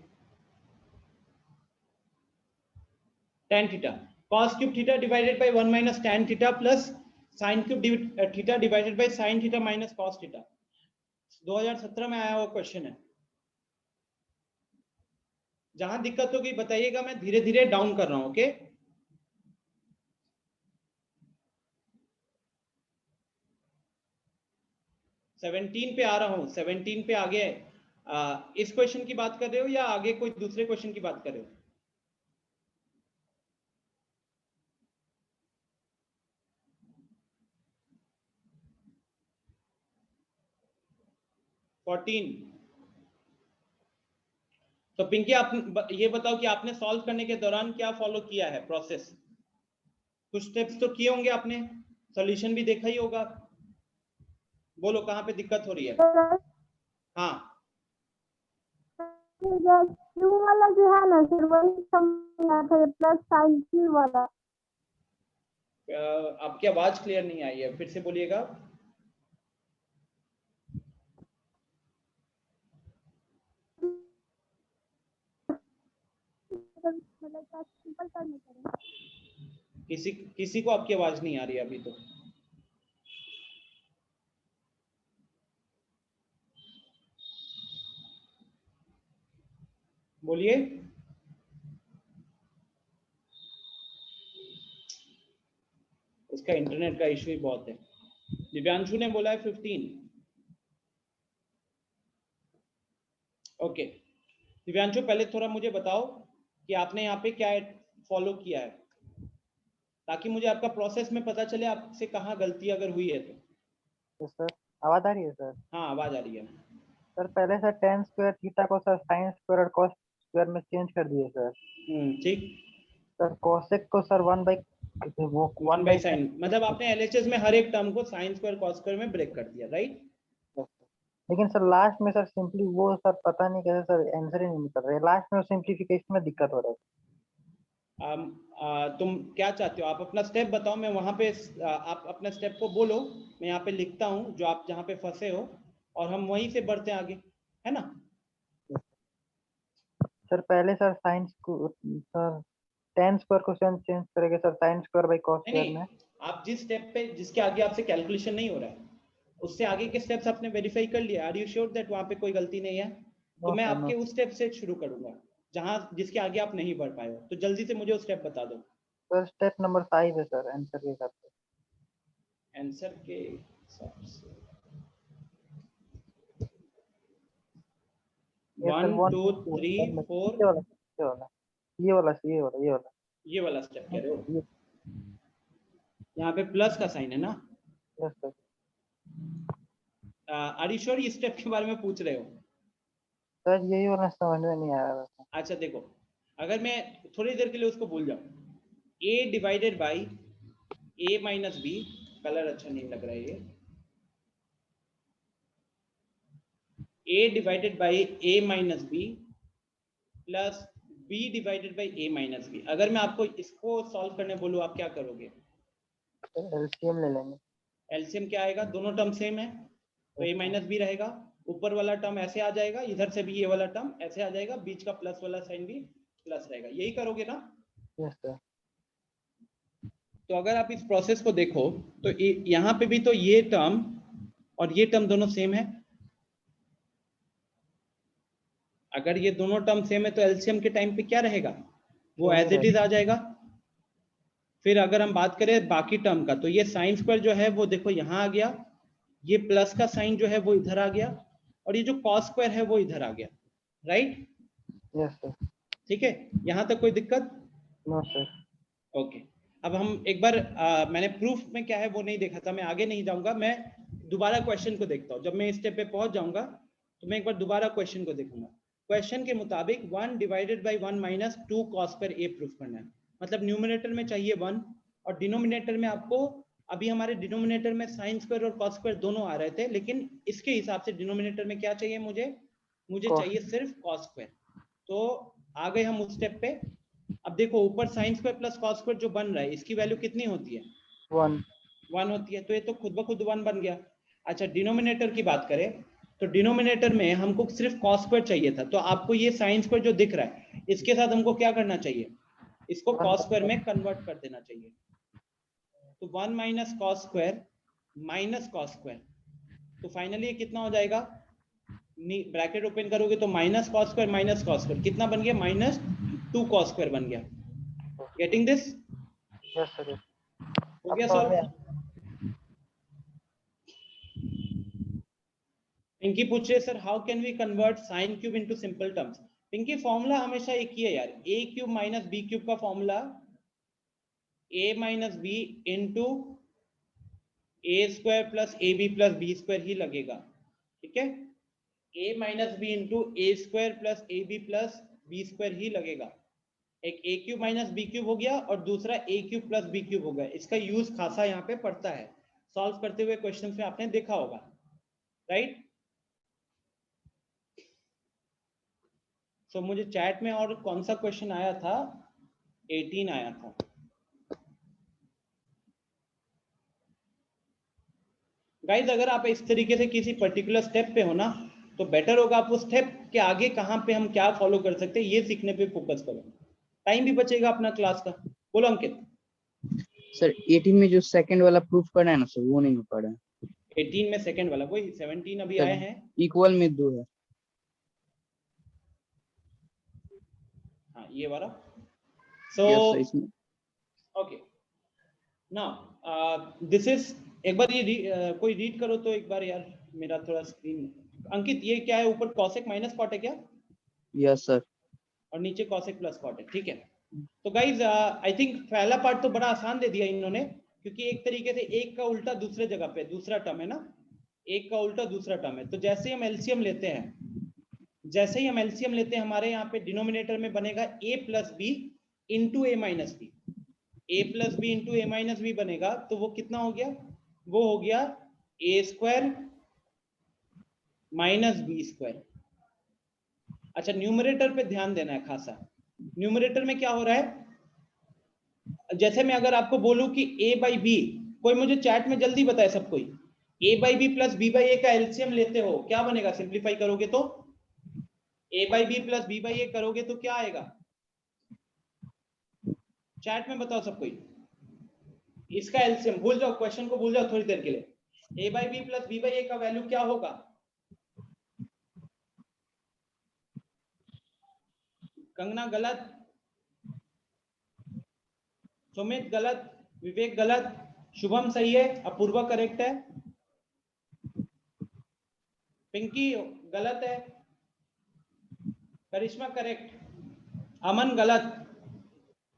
tan theta, cos cube theta divided by 1 minus tan theta plus sin cube theta divided bye sin theta minus cos theta. 2017 में आया हुआ question है। जहां दिक्कत होगी बताइएगा, मैं धीरे धीरे डाउन कर रहा हूं। ओके, सेवनटीन पे आ रहा हूं, 17 पे आगे। इस क्वेश्चन की बात कर रहे हो या आगे कोई दूसरे क्वेश्चन की बात कर रहे हो? तो पिंकी, आप ये बताओ कि आपने सॉल्व करने के दौरान क्या फॉलो किया है प्रोसेस? कुछ स्टेप्स तो किए होंगे आपने, सॉल्यूशन भी देखा ही होगा। बोलो कहाँ पे दिक्कत हो रही है? हाँ, क्यू वाला जो है ना सर, वही समझ आता है, प्लस साइन क्यू वाला। आपकी आवाज क्लियर नहीं आई है, फिर से बोलिएगा। मतलब सिंपल करने पड़े। किसी को आपकी आवाज नहीं आ रही है अभी तो। बोलिए। उसका इंटरनेट का इश्यू ही बहुत है। दिव्यांशु ने बोला है 15। ओके, दिव्यांशु पहले थोड़ा मुझे बताओ कि आपने यहाँ पे क्या फॉलो किया है, ताकि मुझे आपका प्रोसेस में पता चले आपसे कहाँ गलती अगर हुई है तो। सर आवाज आ रही है सर? हाँ, आवाज आ रही है। सर पहले सर tan स्क्वायर थीटा को सर sin स्क्वायर और cos स्क्वायर में चेंज कर दिए सर। ठीक। सर cosec को सर 1 बाई साइन, मतलब आपने एलएचएस में हर एक टर्म को साइन स्क्वायर कॉस स्क्वायर में ब्रेक कर दिया, राइट? लेकिन सर लास्ट में सर सिंपली वो सर पता नहीं कैसे सर आंसर ही नहीं निकल रहा है, लास्ट में सिंप्लीफिकेशन में दिक्कत हो रहा है। तुम क्या चाहते हो, आप अपना स्टेप बताओ, मैं वहां पे आप अपना स्टेप को बोलो, मैं यहाँ पे लिखता हूँ जो आप जहाँ पे फंसे हो, और हम वहीं से बढ़ते हैं आगे, है ना। सर पहले सर साइंस को सर tan स्क्वायर को चेंज करेंगे sir sin square by cos नहीं स्क्वायर में। आप जिस स्टेप पे, जिसके आगे आपसे कैलकुलेशन नहीं हो रहा है, उससे आगे के स्टेप्स आपने वेरीफाई कर लिया, आर यू श्योर दैट वहां पे कोई गलती नहीं है। तो नो मैं सर नो आपके उस स्टेप से शुरू करूंगा जहां जिसके आगे आप नहीं बढ़ पाए हो, तो जल्दी से मुझे वो स्टेप बता दो। सर स्टेप नंबर 5 है सर आंसर के हिसाब से। आंसर के हिसाब से ये सर 1 1 2 3 4, ये वाला स्टेप कह रहे हो, ये यहाँ पे प्लस का साइन है ना। Yes sir. Are you sure इस स्टेप के बारे में पूछ रहे हो। सर यही वाला समझ में नहीं आ रहा था। अच्छा देखो, अगर मैं थोड़ी देर के लिए उसको भूल जाऊं, a divided by a minus b, colour अच्छा नहीं लग रहा है ये, a divided by a minus b plus b divided by a minus b. अगर मैं आपको इसको सॉल्व करने बोलूं, आप क्या करोगे। एलसीएम ले लेंगे। एलसीएम क्या आएगा, दोनों टर्म सेम है तो a माइनस बी रहेगा, ऊपर वाला टर्म ऐसे आ जाएगा, इधर से भी ये वाला टर्म ऐसे आ जाएगा, बीच का प्लस वाला साइन भी प्लस रहेगा, यही करोगे ना। Yes sir. तो अगर आप इस प्रोसेस को देखो तो यहाँ पे भी तो ये टर्म और ये टर्म दोनों सेम है। अगर ये दोनों टर्म सेम है तो एलसीएम के टाइम पे क्या रहेगा, वो एज इट इज आ जाएगा। फिर अगर हम बात करें बाकी टर्म का, तो ये साइन स्क्वायर जो है वो देखो यहाँ आ गया, ये प्लस का साइन जो है वो इधर आ गया, और ये जो कॉस स्क्वायर है वो इधर आ गया, राइट। Yes sir. ठीक है, यहाँ तक कोई दिक्कत। No sir. ओके, अब हम एक बार मैंने प्रूफ में क्या है वो नहीं देखा था, मैं आगे नहीं जाऊंगा, मैं दोबारा क्वेश्चन को देखता हूँ। जब मैं इस स्टेप पे पहुंच जाऊंगा तो मैं एक बार दोबारा क्वेश्चन को देखूंगा। क्वेश्चन के मुताबिक 1 divided by 1 minus 2 cos square A proof करना है। मतलब न्यूमरेटर में चाहिए 1 और डिनोमिनेटर में आपको, अभी हमारे डिनोमिनेटर में साइन स्क्वायर और कॉस स्क्वायर दोनों आ रहे थे, लेकिन इसके हिसाब से डिनोमिनेटर में क्या चाहिए, मुझे चाहिए सिर्फ कॉस स्क्वायर। तो आ गए हम उस स्टेप पे। अब देखो ऊपर sine square plus cos square जो बन रहा है, इसकी वैल्यू कितनी होती है, 1 होती है, तो ये तो खुद ब खुद 1 बन गया। अच्छा डिनोमिनेटर की बात करें तो डिनोमिनेटर में हमको सिर्फ कॉस स्क्वायर चाहिए था, तो आपको ये साइन स्क्वायर जो दिख रहा है इसके साथ हमको क्या करना चाहिए, इसको कॉस स्क्वायर में कन्वर्ट कर देना चाहिए। तो 1 minus cos square minus cos square, तो फाइनली ये कितना हो जाएगा, ब्रैकेट ओपन करोगे तो माइनस कॉस स्क्वायर कितना बन गया, माइनस 2 कॉस स्क्वायर बन गया। Getting this. Yes sir. हो गया सॉल्व। पिंकी पूछ रहे sir how can we convert sine cube into simple terms. Pinky formula हमेशा एक ही है यार, A cube minus B cube का formula A minus B into A square plus A B plus B square ही लगेगा। ठीक है, A minus B into A square plus A B plus B square ही लगेगा। एक ए क्यूब माइनस बी क्यूब हो गया और दूसरा ए क्यूब प्लस बी क्यूब हो गया। इसका यूज खासा यहाँ पे पड़ता है, सॉल्व करते हुए क्वेश्चन में आपने देखा होगा, राइट। सो मुझे चैट में और कौन सा क्वेश्चन आया था, 18 आया था। गाइज अगर आप इस तरीके से किसी पर्टिकुलर स्टेप पे हो ना, तो बेटर होगा आप उस स्टेप के आगे कहाँ पे हम क्या फॉलो कर सकते हैं ये सीखने पे फोकस करो, टाइम भी बचेगा अपना क्लास का। बोलो अंकित। सर 18 में जो सेकंड वाला प्रूफ करना है ना सर, वो नहीं हो पा रहा है। 18 में सेकंड वाला, वही 17 अभी आए हैं, इक्वल में 2 है। हाँ ये वाला। So okay now this is, एक बार ये कोई रीड करो तो एक बार यार, मेरा थोड़ा स्क्रीन। अंकित ये क्या है, ऊपर कॉसेक माइनस कॉट है क्या? Yes sir. और नीचे कॉसेक प्लस कॉट है, ठीक है। तो गाइज आई थिंक पहला पार्ट तो बड़ा आसान दे दिया इन्होंने, क्योंकि एक तरीके से एक का उल्टा दूसरे जगह पे दूसरा टर्म है ना, एक का उल्टा दूसरा टर्म है। तो जैसे हम एलसीएम लेते हैं, हमारे यहाँ पे डिनोमिनेटर में बनेगा a plus B into a minus B, a plus B into a minus b बनेगा, तो वो कितना हो गया, वो हो गया a square minus B square. अच्छा न्यूमरेटर पे ध्यान देना है खासा, न्यूमरेटर में क्या हो रहा है, जैसे मैं अगर आपको बोलूं कि a बाई बी, कोई मुझे चैट में जल्दी बताए सब कोई, a by B plus b by A का एलसीएम लेते हो क्या बनेगा? सिंप्लीफाई करोगे तो a by B plus b by A करोगे तो क्या आएगा? चैट में बताओ सब कोई, इसका एलसीएम भूल जाओ, क्वेश्चन को भूल जाओ थोड़ी देर के लिए। a by B plus b by A का वैल्यू क्या होगा? कंगना गलत, सुमित गलत, विवेक गलत, शुभम सही है, अपूर्वा करेक्ट है, पिंकी गलत है, करिश्मा करेक्ट, अमन गलत,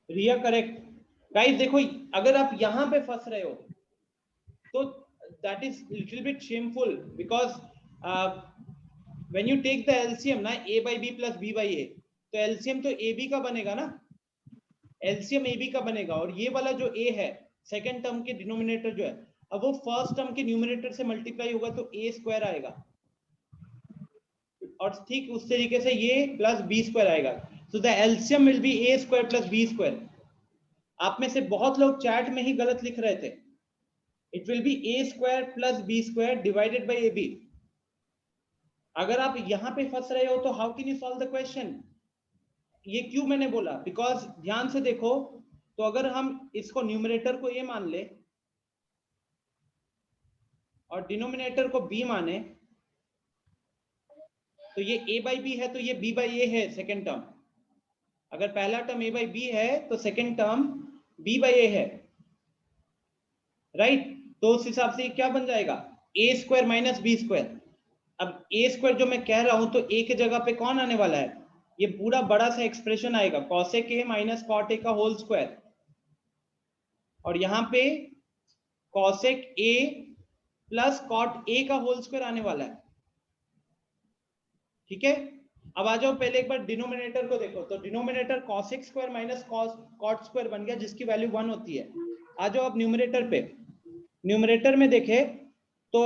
रिया करेक्ट। गाइस देखो, अगर आप यहां पे फंस रहे हो तो that is little bit shameful, because when you take the LCM ना a by B plus b by A, तो एलसीएम तो ए बी का बनेगा ना, एलसीएम ए बी का बनेगा, और ये वाला जो a है सेकेंड टर्म के डिनोमिनेटर जो है, अब वो फर्स्ट टर्म के न्यूमरेटर से मल्टीप्लाई होगा तो a स्क्वायर आएगा, और ठीक उस तरीके से ये प्लस बी स्क्वायर आएगा। So the LCM will be a square plus B square. आप में से बहुत लोग चैट में ही गलत लिख रहे थे, it will be a square plus B square divided by ab। अगर आप यहां पे फंस रहे हो तो how can you solve the question? ये क्यों मैंने बोला, बिकॉज ध्यान से देखो, तो अगर हम इसको न्यूमरेटर को a मान ले और डिनोमिनेटर को b माने, तो ये a बाई बी है तो ये b बाई ए है सेकेंड टर्म। अगर पहला टर्म a बाई बी है तो सेकेंड टर्म b बाई ए है, राइट? तो उस हिसाब से क्या बन जाएगा? a square minus B square. अब a स्क्वायर जो मैं कह रहा हूं तो a की जगह पे कौन आने वाला है? ये पूरा बड़ा सा एक्सप्रेशन आएगा cosec a minus cot a का होल स्क्वायर, और यहां पे cosec a plus cot a का होल स्क्वायर आने वाला है, ठीक है? अब आ जाओ, पहले एक बार डिनोमिनेटर को देखो, तो denominator cosec square minus cot square बन गया, जिसकी वैल्यू 1 होती है। आ जाओ अब न्यूमरेटर पे, न्यूमरेटर में देखे तो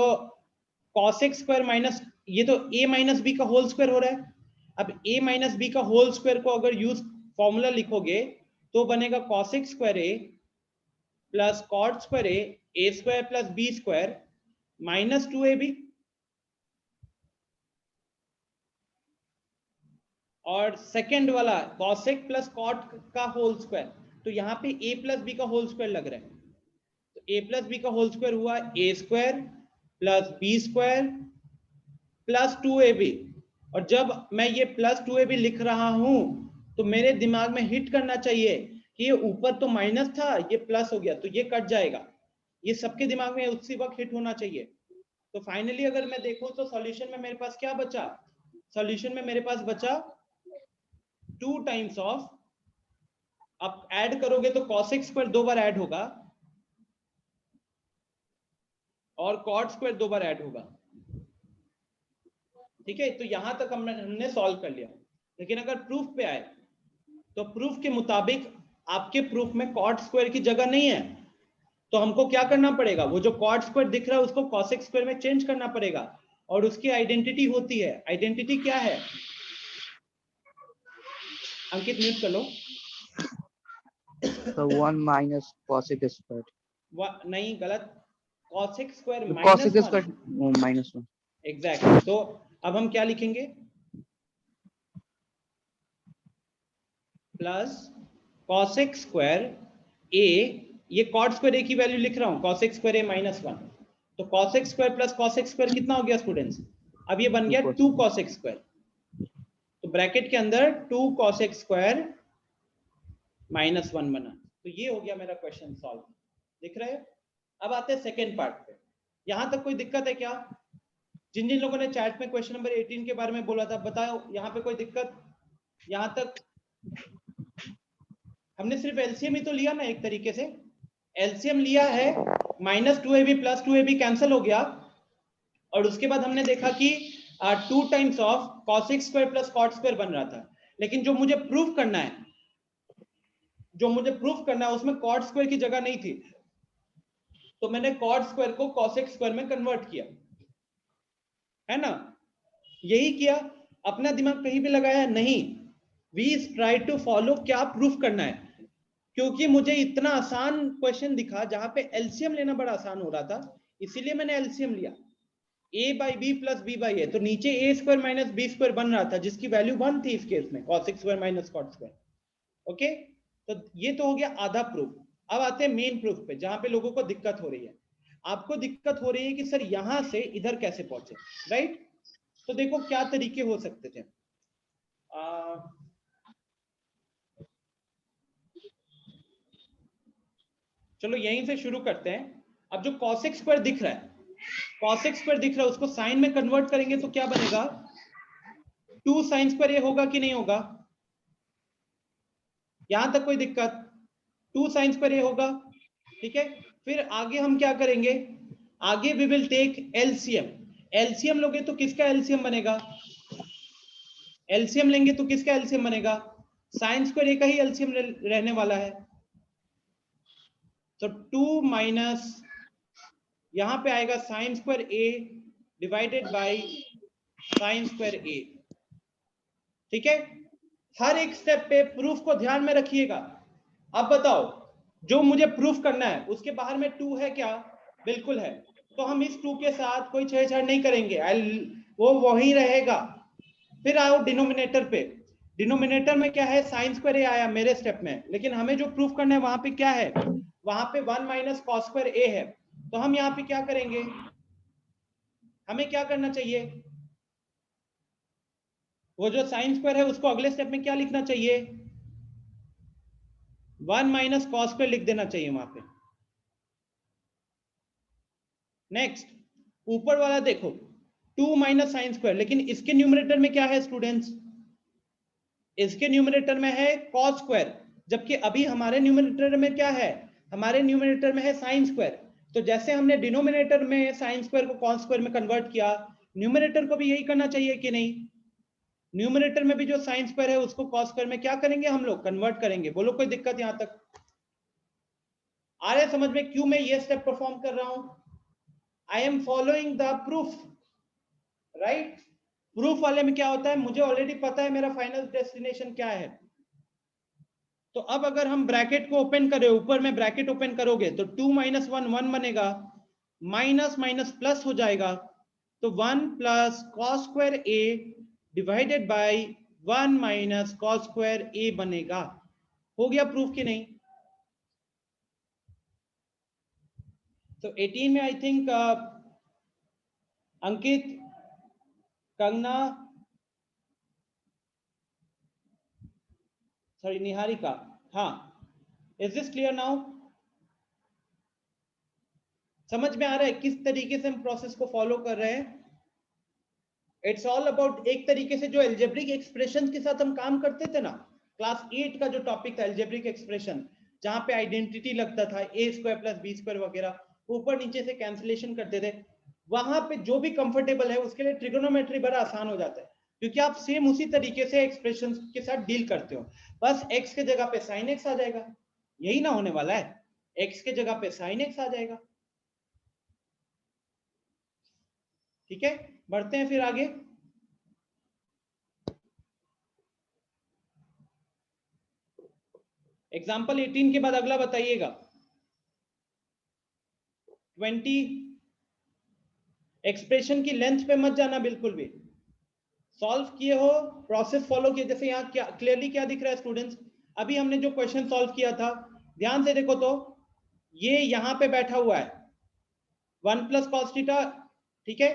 cosec स्क्वायर माइनस, ये तो a माइनस बी का होल स्क्वायर हो रहा है। अब a माइनस बी का होल स्क्वायर को अगर यूज फॉर्मूला लिखोगे तो बनेगा cosec square a plus cot square a square plus B square minus 2ab, और सेकेंड वाला cosec प्लस cot का होल स्क्वायर, तो यहाँ पे a प्लस बी का होल स्क्वायर लग रहा है, तो a प्लस बी का होल स्क्वायर हुआ a square plus B square plus 2ab। और जब मैं ये प्लस 2ab लिख रहा हूं तो मेरे दिमाग में हिट करना चाहिए कि ये ऊपर तो माइनस था, ये प्लस हो गया, तो ये कट जाएगा। ये सबके दिमाग में उसी वक्त हिट होना चाहिए। तो फाइनली अगर मैं देखूं तो सॉल्यूशन में मेरे पास क्या बचा? सॉल्यूशन में मेरे पास बचा 2 टाइम्स ऑफ, आप ऐड करोगे तो cosec स्क्वायर 2 बार ऐड होगा और cot स्क्वायर 2 बार ऐड होगा, ठीक है? तो यहां तक हमने सॉल्व कर लिया। लेकिन अगर प्रूफ पे आए तो प्रूफ के मुताबिक आपके प्रूफ में cot स्क्वायर की जगह नहीं है, तो हमको क्या करना पड़ेगा? वो जो cot स्क्वायर दिख रहा है उसको cosec स्क्वायर में चेंज करना पड़ेगा, और उसकी आइडेंटिटी होती है। आइडेंटिटी क्या है? अंकित म्यूट कर लो। So 1 minus cosec squared. नहीं, गलत, cosec square Cosec minus squared minus 1. Exactly. तो अब हम क्या लिखेंगे? प्लस cosec स्क्वायर a, ये cot स्क्वायर a की वैल्यू लिख रहा हूं, cosec स्क्वायर a माइनस 1, तो cosec square plus cosec square कितना हो गया स्टूडेंट्स? अब ये बन गया 2 cosec स्क्वायर, तो ब्रैकेट के अंदर 2 cosec स्क्वायर माइनस 1 बना। तो ये हो गया मेरा क्वेश्चन सॉल्व, दिख रहा है? अब आते हैं सेकेंड पार्ट पे। यहां तक कोई दिक्कत है क्या? जिन जिन लोगों ने चैट में क्वेश्चन नंबर 18 के बारे में बोला था बताओ, यहाँ पे कोई दिक्कत? यहां तक हमने सिर्फ एलसीएम ही तो लिया ना, एक तरीके से एलसीएम लिया है, minus 2ab plus 2ab cancel हो गया, और उसके बाद हमने देखा कि 2 times of cosec square plus cot square बन रहा था। लेकिन जो मुझे प्रूफ करना है उसमें cot स्क्वायर की जगह नहीं थी, तो मैंने cot स्क्वायर को cosec स्क्वायर में कन्वर्ट किया, है ना? यही किया, अपना दिमाग कहीं भी लगाया नहीं। वी ट्राई टू फॉलो क्या प्रूफ करना है। क्योंकि मुझे इतना आसान क्वेश्चन दिखा जहां पे एलसीएम लेना बड़ा आसान हो रहा था, इसीलिए मैंने एलसीएम लिया। a by B plus B by A, तो नीचे A square minus B square बन रहा था जिसकी वैल्यू 1 थी इस केस में, cos square minus cot square. Okay, तो ये तो हो गया आधा प्रूफ। अब आते हैं मेन प्रूफ पे, जहां पे लोगों को दिक्कत हो रही है। आपको दिक्कत हो रही है कि सर यहां से इधर कैसे पहुंचे, राइट? तो देखो क्या तरीके हो सकते थे। चलो यहीं से शुरू करते हैं। अब जो cos स्क्वायर दिख रहा है, cos स्क्वायर दिख रहा है, उसको साइन में कन्वर्ट करेंगे तो क्या बनेगा? 2 साइन स्क्वायर ये होगा कि नहीं होगा? यहां तक कोई दिक्कत? 2 साइन स्क्वायर ये होगा, ठीक है। फिर आगे हम क्या करेंगे? आगे we will take LCM. LCM लोगे तो किसका एलसीएम बनेगा? एलसीएम लेंगे तो किसका एलसीएम बनेगा? साइन स्क्वायर ए का ही एलसीएम रहने वाला है। तो 2 माइनस यहां पे आएगा sine square A divided by sine square A, ठीक है। हर एक स्टेप पे प्रूफ को ध्यान में रखिएगा। अब बताओ, जो मुझे प्रूफ करना है उसके बाहर में 2 है क्या? बिल्कुल है। तो हम इस 2 के साथ कोई छेड़छाड़ नहीं करेंगे, वो वही रहेगा। फिर आओ डिनोमिनेटर पे। डिनोमिनेटर में क्या है? साइन स्क्वायर ए आया मेरे स्टेप में, लेकिन हमें जो प्रूफ करना है वहां पे क्या है? वहां पे 1 माइनस कॉस स्क्वायर ए है। तो हम यहाँ पे क्या करेंगे? हमें क्या करना चाहिए? वो जो साइन स्क्वायर है उसको अगले स्टेप में क्या लिखना चाहिए? 1 माइनस कॉस स्क्वायर लिख देना चाहिए वहां पे। नेक्स्ट, ऊपर वाला देखो 2 माइनस साइन स्क्वायर, लेकिन इसके न्यूमरेटर में क्या है स्टूडेंट्स? इसके न्यूमरेटर में है कॉस स्क्वायर, जबकि अभी हमारे न्यूमरेटर में क्या है? हमारे न्यूमरेटर में है साइन स्क्वायर। तो जैसे हमने डिनोमिनेटर में साइन स्क्वायर को कॉस स्क्वायर में कन्वर्ट किया, न्यूमरेटर को भी यही करना चाहिए कि नहीं? न्यूमरेटर में भी जो साइन स्क्वायर है उसको कॉस स्क्वायर में क्या करेंगे हम लोग? कन्वर्ट करेंगे। बोलो कोई दिक्कत यहां तक आ रहा है समझ में क्यों मैं ये स्टेप परफॉर्म कर रहा हूं? आई am following the proof, right? Proof वाले में क्या होता है? मुझे ऑलरेडी पता है मेरा फाइनल डेस्टिनेशन क्या है। तो अब अगर हम ब्रैकेट को ओपन करें, ऊपर में ब्रैकेट ओपन करोगे तो 2 माइनस 1 1 बनेगा, माइनस माइनस प्लस हो जाएगा, तो 1 plus cos square A divided by 1 minus cos square A बनेगा। हो गया प्रूफ कि नहीं? तो 18 में I think Ankit, Kangana, sorry Niharika, हाँ, इज दिस क्लियर नाउ? समझ में आ रहा है किस तरीके से हम प्रोसेस को फॉलो कर रहे हैं? इट्स ऑल अबाउट, एक तरीके से जो एल्जेब्रिक एक्सप्रेशन के साथ हम काम करते थे ना, क्लास 8 का जो टॉपिक था एल्जेब्रिक एक्सप्रेशन, जहां पे आइडेंटिटी लगता था ए स्क्वायर प्लस बी स्क्वायर वगैरह, ऊपर नीचे से कैंसिलेशन करते थे, वहां पे जो भी कंफर्टेबल है उसके लिए ट्रिगोनोमेट्री बड़ा आसान हो जाता है, क्योंकि आप सेम उसी तरीके से एक्सप्रेशन के साथ डील करते हो। बस एक्स के जगह पे साइन एक्स आ जाएगा, यही ना होने वाला है? एक्स के जगह पे साइन एक्स आ जाएगा। ठीक है, बढ़ते हैं फिर आगे। एग्जाम्पल 18 के बाद अगला बताइएगा 20। एक्सप्रेशन की लेंथ पे मत जाना बिल्कुल भी, सॉल्व किए हो, प्रोसेस फॉलो किए। जैसे यहाँ क्या क्लियरली क्या दिख रहा है स्टूडेंट्स? अभी हमने जो क्वेश्चन सॉल्व किया था, ध्यान से देखो तो ये यहां पे बैठा हुआ है 1 प्लस कॉस थीटा, ठीक है।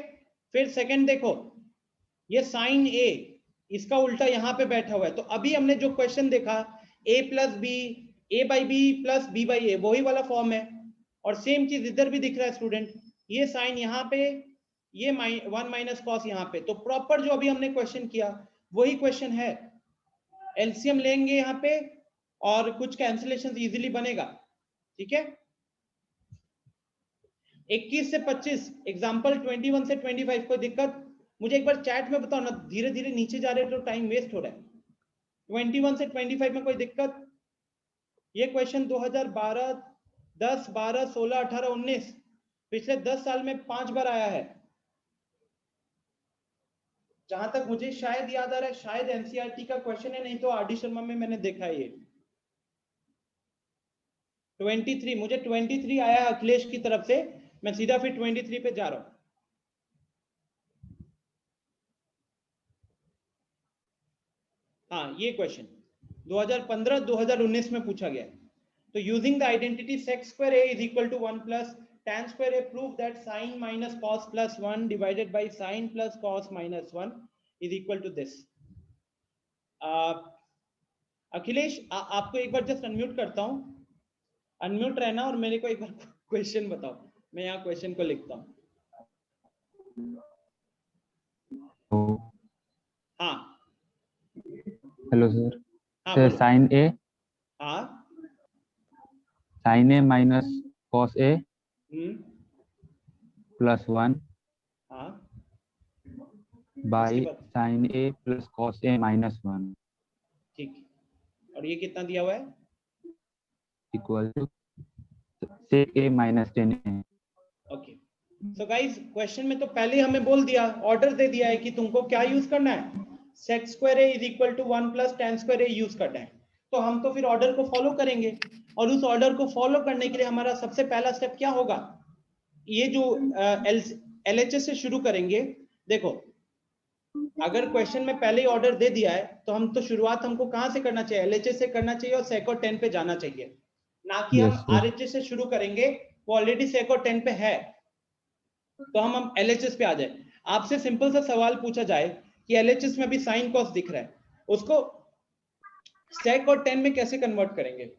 फिर सेकंड देखो, ये साइन ए, इसका उल्टा यहां पे बैठा हुआ है। तो अभी हमने जो क्वेश्चन देखा a plus B, A by B plus B by A, वही वाला फॉर्म है। और सेम चीज इधर भी दिख रहा है स्टूडेंट, ये साइन यहाँ पे, ये 1 माइनस कॉस यहाँ पे। तो प्रॉपर जो अभी हमने क्वेश्चन किया वही क्वेश्चन है। एलसीएम लेंगे यहाँ पे और कुछ कैंसिलेशन इजीली बनेगा, ठीक है। 21 से 25, एग्जाम्पल 21 से 25, कोई दिक्कत? मुझे एक बार चैट में बताओ ना, धीरे धीरे नीचे जा रहे हो तो टाइम वेस्ट हो रहा है। 21 से 25 में कोई दिक्कत? ये क्वेश्चन 2012, 10, 12, 16, 18, 19 पिछले 10 साल में 5 बार आया है। जहां तक मुझे शायद याद आ रहा है, शायद एनसीईआरटी का क्वेश्चन है, नहीं तो आरडी शर्मा में मैंने देखा है ये। 23, मुझे 23 आया अखिलेश की तरफ से, मैं सीधा फिर 23 पे जा रहा हूं। हाँ, ये क्वेश्चन 2015-2019 में पूछा गया है। तो using the identity sec square a is equal to 1 plus tan square a, prove that sin minus cos plus 1 divided by sin plus cos minus 1 is equal to this. Akhilesh आपको एक बार जस्ट अनम्यूट करता हूं, unmute रहना और मेरे को एक बार question बताओ, मैं यहाँ क्वेश्चन को लिखता हूँ। हाँ हेलो सर। हाँ सर बोलो। साइन ए, हाँ sine a minus cos a plus 1 हाँ बाई उसके बाद sine a plus cos a minus 1 ठीक, और ये कितना दिया हुआ है? Equal to sec a minus tan a. Okay, so guys question में तो पहले ही हमें बोल दिया, ऑर्डर दे दिया है कि तुमको क्या यूज करना है, sec square a is equal to 1 plus tan square a use करना है। तो हम तो फिर ऑर्डर को फॉलो करेंगे, और उस ऑर्डर को फॉलो करने के लिए हमारा सबसे पहला स्टेप क्या होगा, ये जो LHS से शुरू करेंगे। देखो अगर क्वेश्चन में पहले ही ऑर्डर दे दिया है तो हम तो शुरुआत हमको कहां से करना चाहिए, LHS से करना चाहिए और sec और tan पे जाना चाहिए, ना कि Yes, हम sir. RHS से शुरू करेंगे, वो ऑलरेडी sec और tan पे है, तो हम LHS पे आ जाए। आपसे सिंपल सा सवाल पूछा जाए कि LHS में भी साइन कॉस दिख रहा है, उसको sec और tan में कैसे कन्वर्ट करेंगे?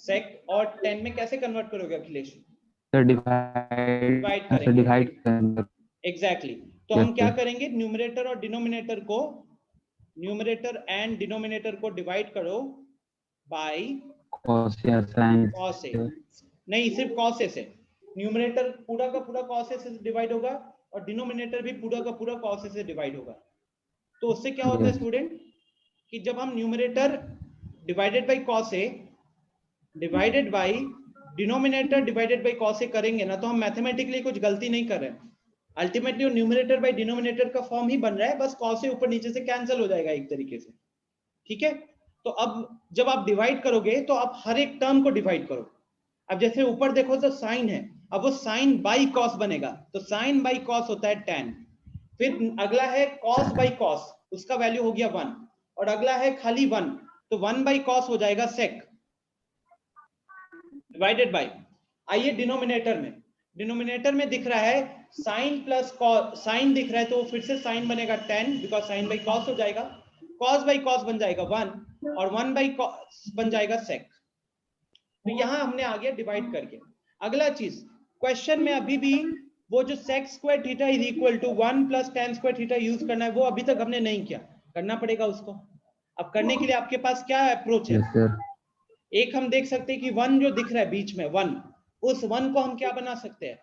sec और tan में कैसे कन्वर्ट करोगे अखिलेश? सर डिवाइड करेंगे। करेंगे। एग्जैक्टली, तो हम क्या करेंगे, न्यूमरेटर और डिनोमिनेटर को, न्यूमरेटर एंड डिनोमिनेटर को डिवाइड करो बाय कॉस या साइन कॉस ए, नहीं सिर्फ कॉस ए से, न्यूमरेटर पूरा का पूरा कॉस ए से डिवाइड होगा और डिनोमिनेटर भी पूरा का पूरा कॉस ए से डिवाइड होगा। तो उससे क्या होता है स्टूडेंट कि जब हम numerator divided by cos A divided by denominator divided by cos A करेंगे ना, तो हम मैथमेटिकली कुछ गलती नहीं कर रहे हैं, अल्टीमेटली न्यूमरेटर बाय डिनोमिनेटर का फॉर्म ही बन रहा है, बस कॉस ए ऊपर नीचे से कैंसिल हो जाएगा एक तरीके से, ठीक है। तो अब जब आप डिवाइड करोगे तो आप हर एक टर्म को डिवाइड करो। अब जैसे ऊपर देखो तो साइन है, अब वो साइन बाई कॉस बनेगा, तो साइन बाई कॉस होता है tan, फिर अगला है कॉस बाई कॉस, उसका वैल्यू हो गया 1, और अगला है खाली 1, तो 1 बाई कॉस हो जाएगा sec डिवाइडेड बाई, आइए डिनोमिनेटर में दिख रहा है साइन प्लस कॉस, साइन दिख रहा है तो फिर से साइन बनेगा tan, because sign by cos हो जाएगा, कॉस बाई कॉस बन जाएगा 1 और 1 बाई कॉस बन जाएगा sec। तो यहां हमने आ गया डिवाइड करके। अगला चीज क्वेश्चन में अभी भी वो जो sec square theta is equal to 1 plus tan square theta use करना है, वो अभी तक हमने नहीं किया, करना पड़ेगा उसको। अब करने के लिए आपके पास क्या अप्रोच है? एक हम देख सकते हैं कि 1 जो दिख रहा है बीच में 1, उस 1 को हम क्या बना सकते हैं,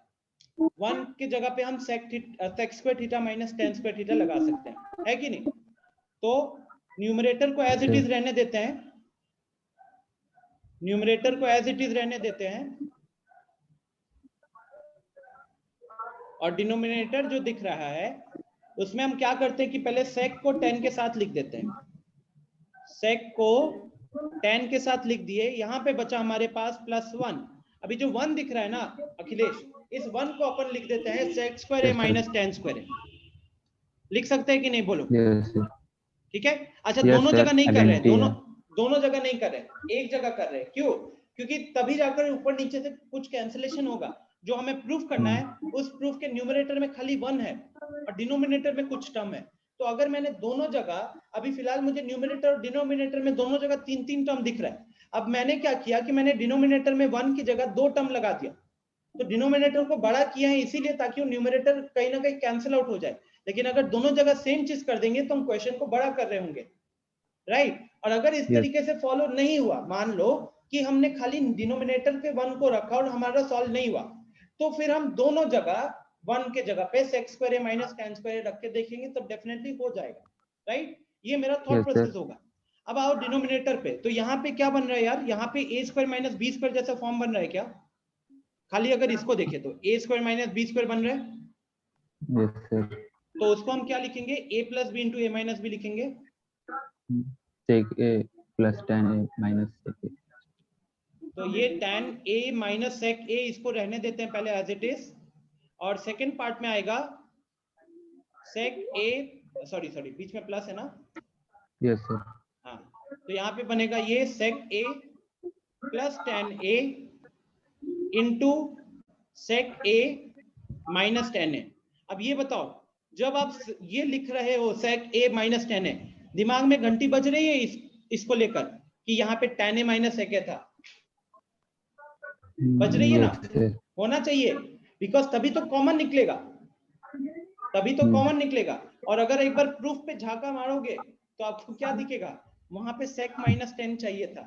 1 की जगह पे हम sec square theta minus tan square theta लगा सकते हैं, है कि नहीं? तो न्यूमरेटर को एज इट इज रहने देते हैं, न्यूमरेटर को एज इट इज रहने देते हैं, और डिनोमिनेटर जो दिख रहा है उसमें हम क्या करते हैं कि पहले sec को tan के साथ लिख देते हैं, sec को tan के साथ लिख दिए, यहां पे बचा हमारे पास +1। अभी जो 1 दिख रहा है ना अखिलेश, इस 1 को अपन लिख देते हैं sec square a minus tan square a, लिख सकते हैं कि नहीं बोलो? ठीक है। अच्छा दोनों जगह नहीं कर रहे, दोनों जगह नहीं कर रहे, एक जगह कर रहे, क्यों? क्योंकि तभी जाकर ऊपर नीचे से कुछ कैंसिलेशन होगा, जो हमें प्रूफ करना है उस प्रूफ के न्यूमरेटर में खाली 1 है और डिनोमिनेटर में कुछ टर्म है। तो अगर मैंने दोनों जगह, अभी फिलहाल मुझे न्यूमरेटर और डिनोमिनेटर में दोनों जगह 3-3 टर्म दिख रहा है, अब मैंने क्या किया कि मैंने डिनोमिनेटर में 1 की जगह 2 टर्म लगा दिया, तो डिनोमिनेटर को बड़ा किया है इसीलिए ताकि वो न्यूमरेटर कहीं ना कहीं कैंसिल आउट हो जाए। लेकिन अगर दोनों जगह सेम चीज कर देंगे तो हम क्वेश्चन को बड़ा कर रहे होंगे, राइट? और अगर इस तरीके से फॉलो नहीं हुआ, मान लो कि हमने खाली डिनोमिनेटर पे 1 को रखा और हमारा सॉल्व नहीं हुआ, तो फिर हम दोनों जगह 1 के जगह पे sec square a minus tan square a रख के देखेंगे, तब डेफिनेटली हो जाएगा, राइट? ये मेरा थॉट प्रोसेस होगा। अब आओ डिनोमिनेटर पे, तो यहाँ पे क्या बन रहा है यार, यहाँ पे a square minus b square जैसा फॉर्म बन रहा है क्या? खाली अगर इसको देखें तो a square minus b square बन रहा है, तो उसको हम क्या लिखेंगे, a plus b into a minus b लिखेंगे, sec a plus tan a minus sec a। तो ये tan a minus sec a इसको रहने देते हैं पहले एज इट इज, और सेकंड पार्ट में आएगा sec a, सॉरी बीच में प्लस है ना, यस सर। हाँ, तो यहाँ पे बनेगा ये sec a plus tan a into sec a minus tan a। अब ये बताओ, जब आप ये लिख रहे हो sec a minus tan a, दिमाग में घंटी बज रही है इसको लेकर कि यहाँ पे tan a minus sec a था? बज रही है ना? होना चाहिए, बिकॉज तभी तो कॉमन निकलेगा, तभी तो कॉमन निकलेगा। और अगर एक बार प्रूफ पे झाका मारोगे तो आपको क्या दिखेगा, वहां पे sec माइनस 10 चाहिए था,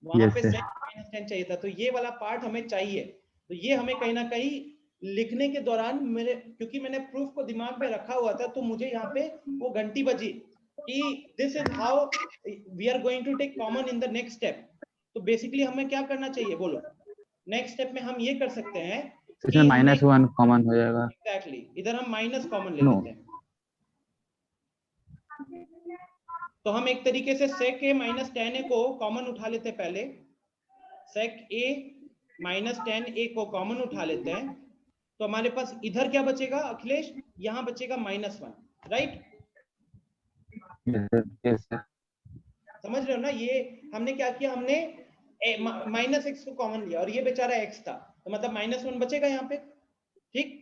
वहां पे sec माइनस 10 चाहिए था। तो ये वाला पार्ट हमें चाहिए, तो ये हमें कहीं ना कहीं लिखने के दौरान मेरे, क्योंकि मैंने प्रूफ को दिमाग में रखा हुआ था, तो मुझे यहाँ पे वो घंटी बजी कि this is how we are going to take common in the next step. तो बेसिकली हमें क्या करना चाहिए बोलो, नेक्स्ट स्टेप में हम ये कर सकते हैं इसमें -1 कॉमन हो जाएगा। एग्जैक्टली, इधर हम माइनस कॉमन ले No. लेते हैं। तो हम एक तरीके से sec a minus tan a को कॉमन उठा लेते हैं पहले, sec a minus tan a को कॉमन उठा लेते हैं, तो हमारे पास इधर क्या बचेगा अखिलेश, यहाँ बचेगा -1, राइट? Yes sir. समझ रहे हो ना, ये हमने क्या किया, हमने माइनस x को कॉमन लिया और ये बेचारा x था, तो मतलब -1 बचेगा यहाँ पे, ठीक?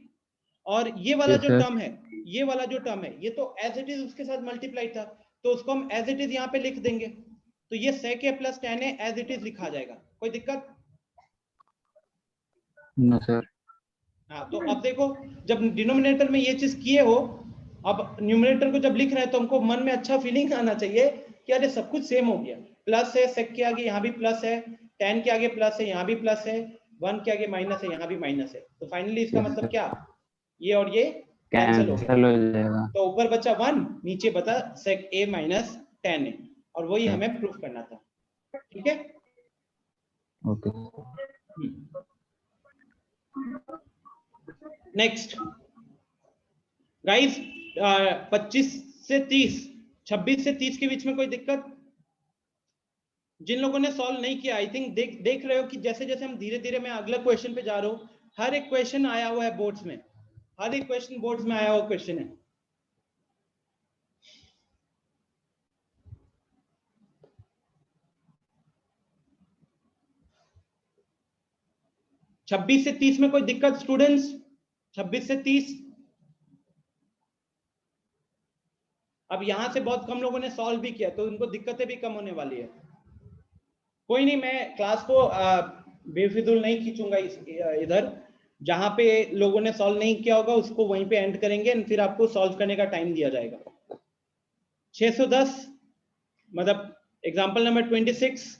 और ये वाला जो टर्म है, ये वाला जो टर्म है, ये तो एज इट इज उसके साथ मल्टीप्लाई था, तो उसको हम एज इट इज यहाँ पे लिख देंगे, तो ये sec a plus tan a as it is लिखा जाएगा। कोई दिक्कत? No sir. हाँ, तो अब देखो, जब डिनोमिनेटर में ये चीज किए हो, अब न्यूमरेटर को जब लिख रहे हैं तो हमको मन में अच्छा फीलिंग आना चाहिए कि अरे सब कुछ सेम हो गया, प्लस है sec के आगे यहाँ भी प्लस है, tan के आगे प्लस है यहाँ भी प्लस है, 1 के आगे माइनस है यहाँ भी माइनस है, तो फाइनली इसका मतलब क्या, ये और ये कैंसिल हो गया, तो ऊपर बचा 1, नीचे बचा sec a minus tan a, और वही हमें प्रूफ करना था, ठीक है? ओके। नेक्स्ट गाइस, 25 से 30, 26 से 30 के बीच में कोई दिक्कत? जिन लोगों ने सॉल्व नहीं किया, आई थिंक देख रहे हो कि जैसे जैसे हम धीरे धीरे मैं अगले क्वेश्चन पे जा रहा हूँ, हर एक क्वेश्चन आया हुआ है बोर्ड्स में, हर एक क्वेश्चन बोर्ड्स में आया हुआ क्वेश्चन है। छब्बीस से 30 में कोई दिक्कत स्टूडेंट्स? 26 से 30, अब यहां से बहुत कम लोगों ने सॉल्व भी किया, तो उनको दिक्कतें भी कम होने वाली है। कोई नहीं, मैं क्लास को बेफिजुल नहीं खींचूंगा इधर, जहां पे लोगों ने सॉल्व नहीं किया होगा उसको वहीं पे एंड करेंगे, फिर आपको सॉल्व करने का टाइम दिया जाएगा। 610 मतलब एग्जांपल नंबर 26,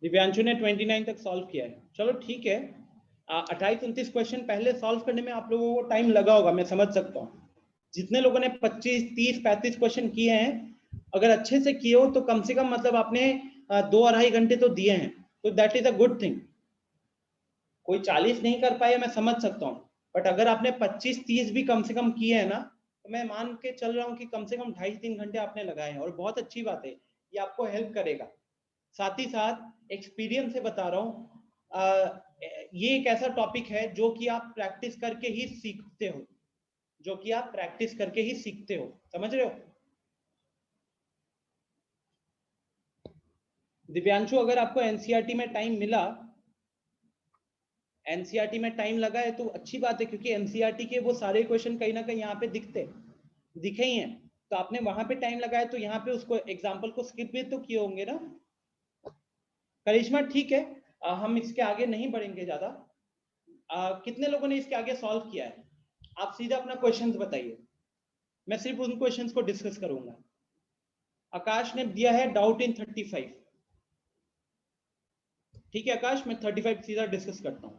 दिव्यांशु ने 29 तक सॉल्व किया है, चलो ठीक है। 28-29 क्वेश्चन पहले सॉल्व करने में आप लोगों को टाइम लगा होगा, मैं समझ सकता हूँ। जितने लोगों ने 25, 30, 35 क्वेश्चन किए हैं, अगर अच्छे से किए हो तो कम से कम मतलब आपने 2-2.5 घंटे तो दिए हैं, तो that is a good thing. कोई 40 नहीं कर पाए मैं समझ सकता हूँ, बट अगर आपने 25-30 भी कम से कम किए हैं ना, तो मैं मान के चल रहा हूँ कि कम से कम 2.5-3 घंटे आपने लगाए हैं, और बहुत अच्छी बात है, ये आपको हेल्प करेगा। साथ ही साथ एक्सपीरियंस से बता रहा हूँ, ये एक ऐसा टॉपिक है जो कि आप प्रैक्टिस करके ही सीखते हो, जो कि आप प्रैक्टिस करके ही सीखते हो, समझ रहे हो? दिव्यांशु, अगर आपको एनसीईआरटी में टाइम मिला, एनसीईआरटी में टाइम लगा है तो अच्छी बात है, क्योंकि एनसीईआरटी के वो सारे क्वेश्चन कहीं ना कहीं यहाँ पे दिखे ही हैं, तो आपने वहां पे टाइम लगाया, तो यहाँ पे उसको एग्जाम्पल को स्किप भी तो किए होंगे ना? करिश्मा ठीक है, हम इसके आगे नहीं बढ़ेंगे ज्यादा। कितने लोगों ने इसके आगे सॉल्व किया है? आप सीधा अपना क्वेश्चंस बताइए, मैं सिर्फ उन क्वेश्चंस को डिस्कस करूंगा। आकाश ने दिया है डाउट इन 35, ठीक है आकाश, मैं 35 सीधा डिस्कस करता हूं।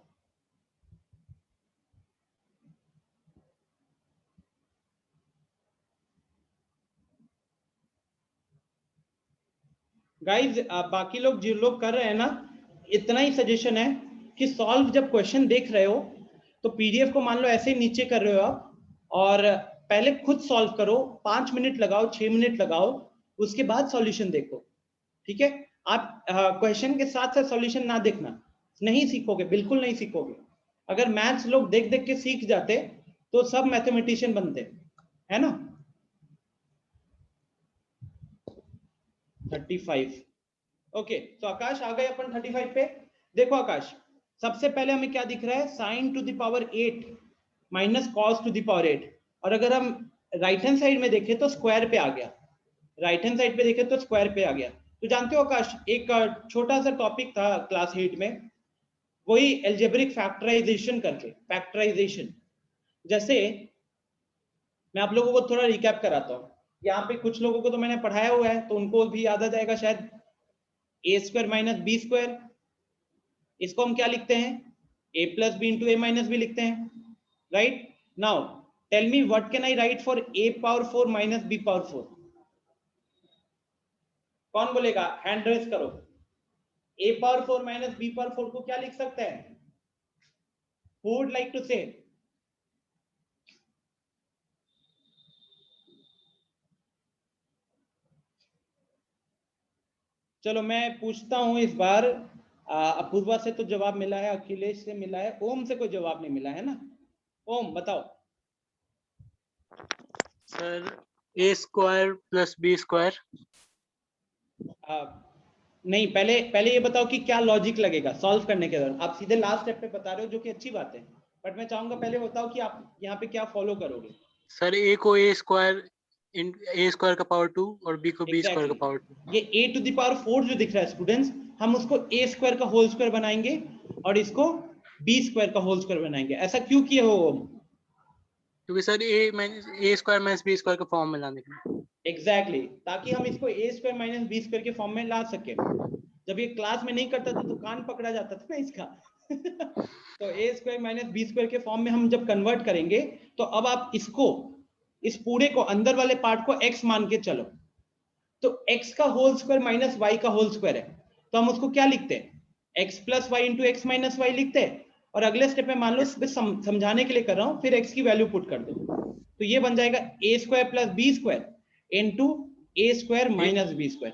गाइज, बाकी लोग जो लोग कर रहे हैं ना, इतना ही सजेशन है कि सॉल्व जब क्वेश्चन देख रहे हो तो पीडीएफ को मान लो ऐसे ही नीचे कर रहे हो आप, और पहले खुद सॉल्व करो, 5 मिनट लगाओ, 6 मिनट लगाओ, उसके बाद सॉल्यूशन देखो, ठीक है। आप क्वेश्चन के साथ साथ सॉल्यूशन ना देखना, नहीं सीखोगे, बिल्कुल नहीं सीखोगे। अगर मैथ्स लोग देख देख के सीख जाते तो सब मैथमेटिशियन बनते, है ना। 35 ओके, तो आकाश आ गए अपन 35 पे। देखो आकाश, सबसे पहले हमें क्या दिख रहा है, sign to the power 8 minus cos to the power 8, और अगर हम राइट हैंड साइड में देखें तो स्क्वायर पे आ गया, राइट हैंड साइड पे देखें तो स्क्वायर पे आ गया। तो जानते हो आकाश, एक छोटा सा टॉपिक था क्लास 8 में, वही एल्जेब्रिक फैक्टराइजेशन करके, फैक्टराइजेशन। जैसे मैं आप लोगों को थोड़ा रिकैप कराता हूँ, यहाँ पे कुछ लोगों को तो मैंने पढ़ाया हुआ है तो उनको भी याद आ जाएगा शायद। A square minus B square, इसको हम क्या लिखते हैं, a plus B into a minus b लिखते हैं, right. Now tell me what can I write for a power 4 minus b power 4, कौन बोलेगा, हैंड रेज करो। a power 4 minus b power 4 को क्या लिख सकते हैं, who would like to say? चलो मैं पूछता हूं इस बार, अपूर्वा से तो जवाब मिला है, अखिलेश से मिला है, ओम से कोई जवाब नहीं मिला है ना। ओम बताओ। Sir a square plus B square. नहीं, पहले ये बताओ कि क्या लॉजिक लगेगा सॉल्व करने के दौरान। आप सीधे लास्ट स्टेप पे बता रहे हो जो कि अच्छी बात है, बट मैं चाहूंगा पहले बताओ कि आप यहाँ पे क्या फॉलो करोगे। सर ए को ए स्क्वायर का पावर 2 और बी को बी स्क्वायर का पावर 2। ये a टू द पावर 4 जो दिख रहा है स्टूडेंट्स, हम उसको a स्क्वायर का होल स्क्वायर बनाएंगे और इसको b स्क्वायर का होल स्क्वायर बनाएंगे। ऐसा क्यों किए हो? क्योंकि sir a square minus B square के फॉर्म में लाने के लिए। एग्जैक्टली, ताकि हम इसको a square minus B square के फॉर्म में ला सके। जब ये क्लास में नहीं करता था तो कान पकड़ा जाता था ना इसका तो a square minus B square के फॉर्म में हम जब कन्वर्ट करेंगे तो अब आप इसको, इस पूरे को, अंदर वाले पार्ट को x मान के चलो, तो x का होल स्क्वायर माइनस y का होल स्क्वायर है, तो हम उसको क्या लिखते हैं, x plus y into x minus y लिखते हैं। और अगले स्टेप में मान लो समझाने के लिए कर रहा हूं, फिर x की वैल्यू पुट कर दो, तो ये बन जाएगा a square plus B square into A square minus B square,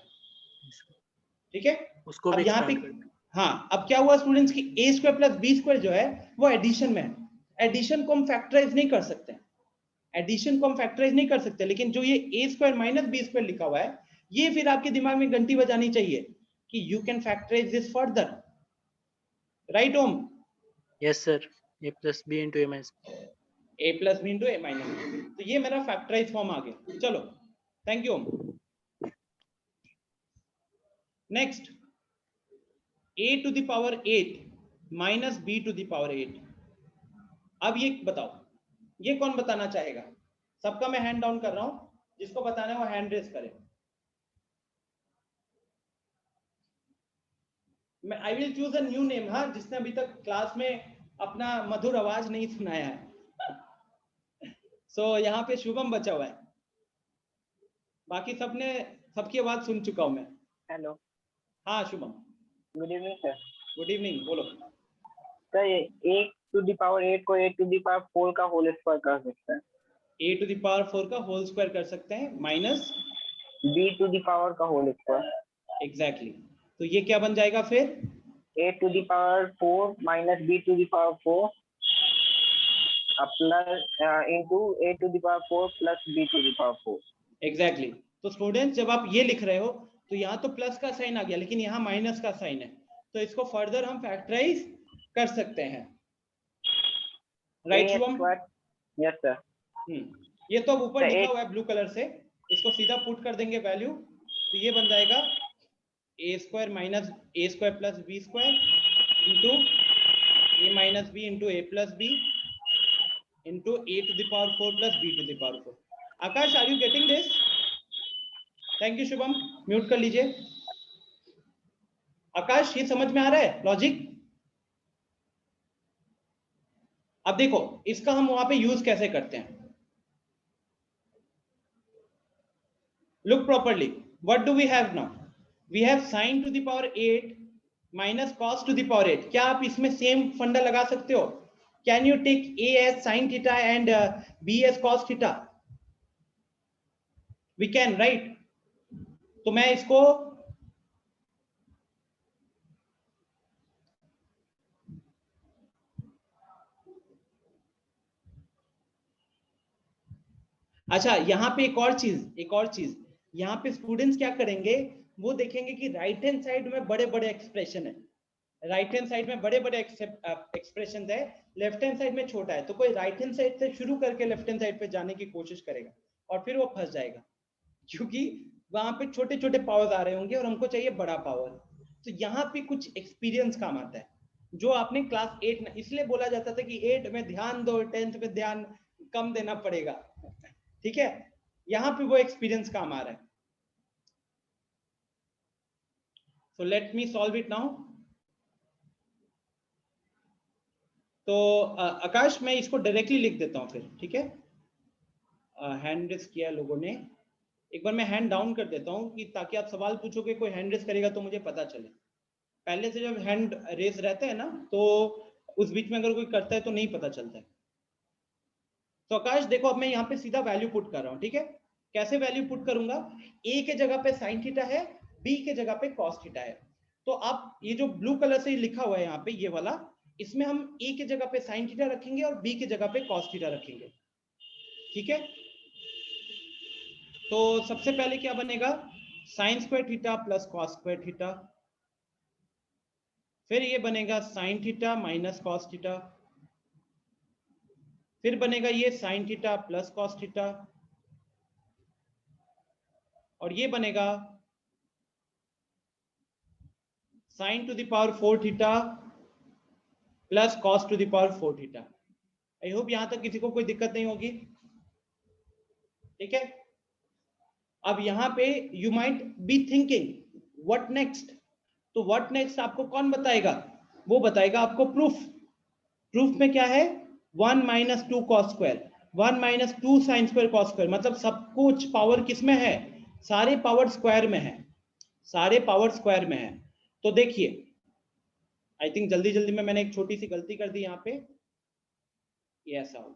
ठीक है। उसको अब यहाँ पे हाँ, अब क्या हुआ स्टूडेंट्स की a square plus B square जो है वो एडिशन में है, एडिशन को हम फैक्टराइज नहीं कर सकते, एडिशन को हम फैक्टराइज नहीं कर सकते, लेकिन जो ये a square minus B square लिखा हुआ है, ये फिर आपके दिमाग में घंटी बजानी चाहिए कि you can factorise this further, right Om? Yes sir, a plus B into a minus a plus B into a minus, तो ये मेरा फैक्टराइज फॉर्म आ गया। चलो thank you Om. Next, a to the power 8 minus b to the power 8। अब ये बताओ, ये कौन बताना चाहेगा? सबका मैं हैंड डाउन कर रहा हूं, जिसको बताना है वो हैंड रेज करे। मैं I will choose a new name, हाँ, जिसने अभी तक क्लास में अपना मधुर आवाज नहीं सुनाया है सो यहाँ पे शुभम बचा हुआ है, बाकी सबने, सबकी आवाज सुन चुका हूं मैं। हेलो, हाँ Shubham, good evening sir. Good evening, बोलो। सर ये 8 टू द पावर 8 को 8 टू द पावर 4 का होल स्क्वायर कर सकते हैं, a टू द पावर 4 का होल स्क्वायर कर सकते हैं minus b to the power का होल स्क्वायर। एग्जैक्टली, तो ये क्या बन जाएगा फिर, 8 to the power 4 minus b to the power 4 plus into 8 to the power 4 plus b to the power 4। Exactly. तो स्टूडेंट्स जब आप ये लिख रहे हो तो यहाँ तो प्लस का साइन आ गया, लेकिन यहाँ माइनस का साइन है, तो इसको फर्दर हम फैक्टराइज कर सकते हैं, राइट शुभम? Yes sir. ये तो अब ऊपर तो लिखा हुआ है ब्लू कलर से, इसको सीधा पुट कर देंगे वैल्यू, तो ये बन जाएगा a square minus a square plus B square into a minus B into A plus B into a to the power 4 plus b to the power 4। Akash, are you getting this? Thank you Shubham, mute कर लीजिए। आकाश, ये समझ में आ रहा है logic? अब देखो इसका हम वहां पे यूज कैसे करते हैं, look properly, what do we have now? We have sin to the power 8 minus cos to the power 8। क्या आप इसमें सेम फंडा लगा सकते हो? Can you take a as sin theta and b as cos theta? We can, right? तो मैं इसको अच्छा, यहाँ पे एक और चीज यहाँ पे स्टूडेंट्स क्या करेंगे, वो देखेंगे कि राइट हैंड साइड में बड़े बड़े एक्सप्रेशन है, राइट हैंड साइड में बड़े बड़े एक्सप्रेशन है, लेफ्ट हैंड साइड में छोटा है। तो कोई राइट हैंड साइड से शुरू करके लेफ्ट हैंड साइड पे जाने की कोशिश करेगा और फिर वो फंस जाएगा, क्योंकि वहां पे छोटे छोटे पावर्स आ रहे होंगे और हमको चाहिए बड़ा पावर। तो यहाँ पे कुछ एक्सपीरियंस काम आता है जो आपने क्लास 8 इसलिए बोला जाता था कि 8 में ध्यान दो, 10th में ध्यान कम देना पड़ेगा, ठीक है? यहाँ पे वो एक्सपीरियंस काम आ रहा है। So let me solve it now. तो आकाश मैं इसको डायरेक्टली लिख देता हूं फिर, ठीक है? हैंड रेस किया लोगों ने, एक बार मैं हैंड डाउन कर देता हूं कि ताकि आप सवाल पूछोगे, कोई हैंड रेस करेगा तो मुझे पता चले। पहले से जब हैंड रेस रहते हैं ना, तो उस बीच में अगर कोई करता है तो नहीं पता चलता है। तो आकाश देखो, अब मैं यहाँ पे सीधा वैल्यू पुट कर रहा हूँ, ठीक है? कैसे वैल्यू पुट करूंगा? a के जगह पे साइन थीटा है, b के जगह पे कॉस थीटा है। तो आप ये जो ब्लू कलर से लिखा हुआ है यहाँ पे, ये वाला, इसमें हम a के जगह पे साइन थीटा रखेंगे और b के जगह पे कॉस थीटा रखेंगे, ठीक है? तो सबसे पहले क्या बनेगा? Sign square theta plus cos square theta, फिर ये बनेगा sine theta minus cos theta, फिर बनेगा ये sine theta plus cos theta, और ये बनेगा sign to the power 4 theta plus cos to the power 4 theta. I hope यहां तक किसी को कोई दिक्कत नहीं होगी, ठीक है? अब यहां पे you might be thinking what next. तो व्हाट नेक्स्ट आपको कौन बताएगा? वो बताएगा आपको प्रूफ। प्रूफ में क्या है? 1 minus 2 cos square, 1 minus 2 sine square cos square, मतलब सब कुछ पावर किसमें है? सारे पावर स्क्वायर में है, सारे पावर स्क्वायर में है। तो देखिए, आई थिंक जल्दी जल्दी में मैंने एक छोटी सी गलती कर दी यहाँ पे, ये ऐसा हो।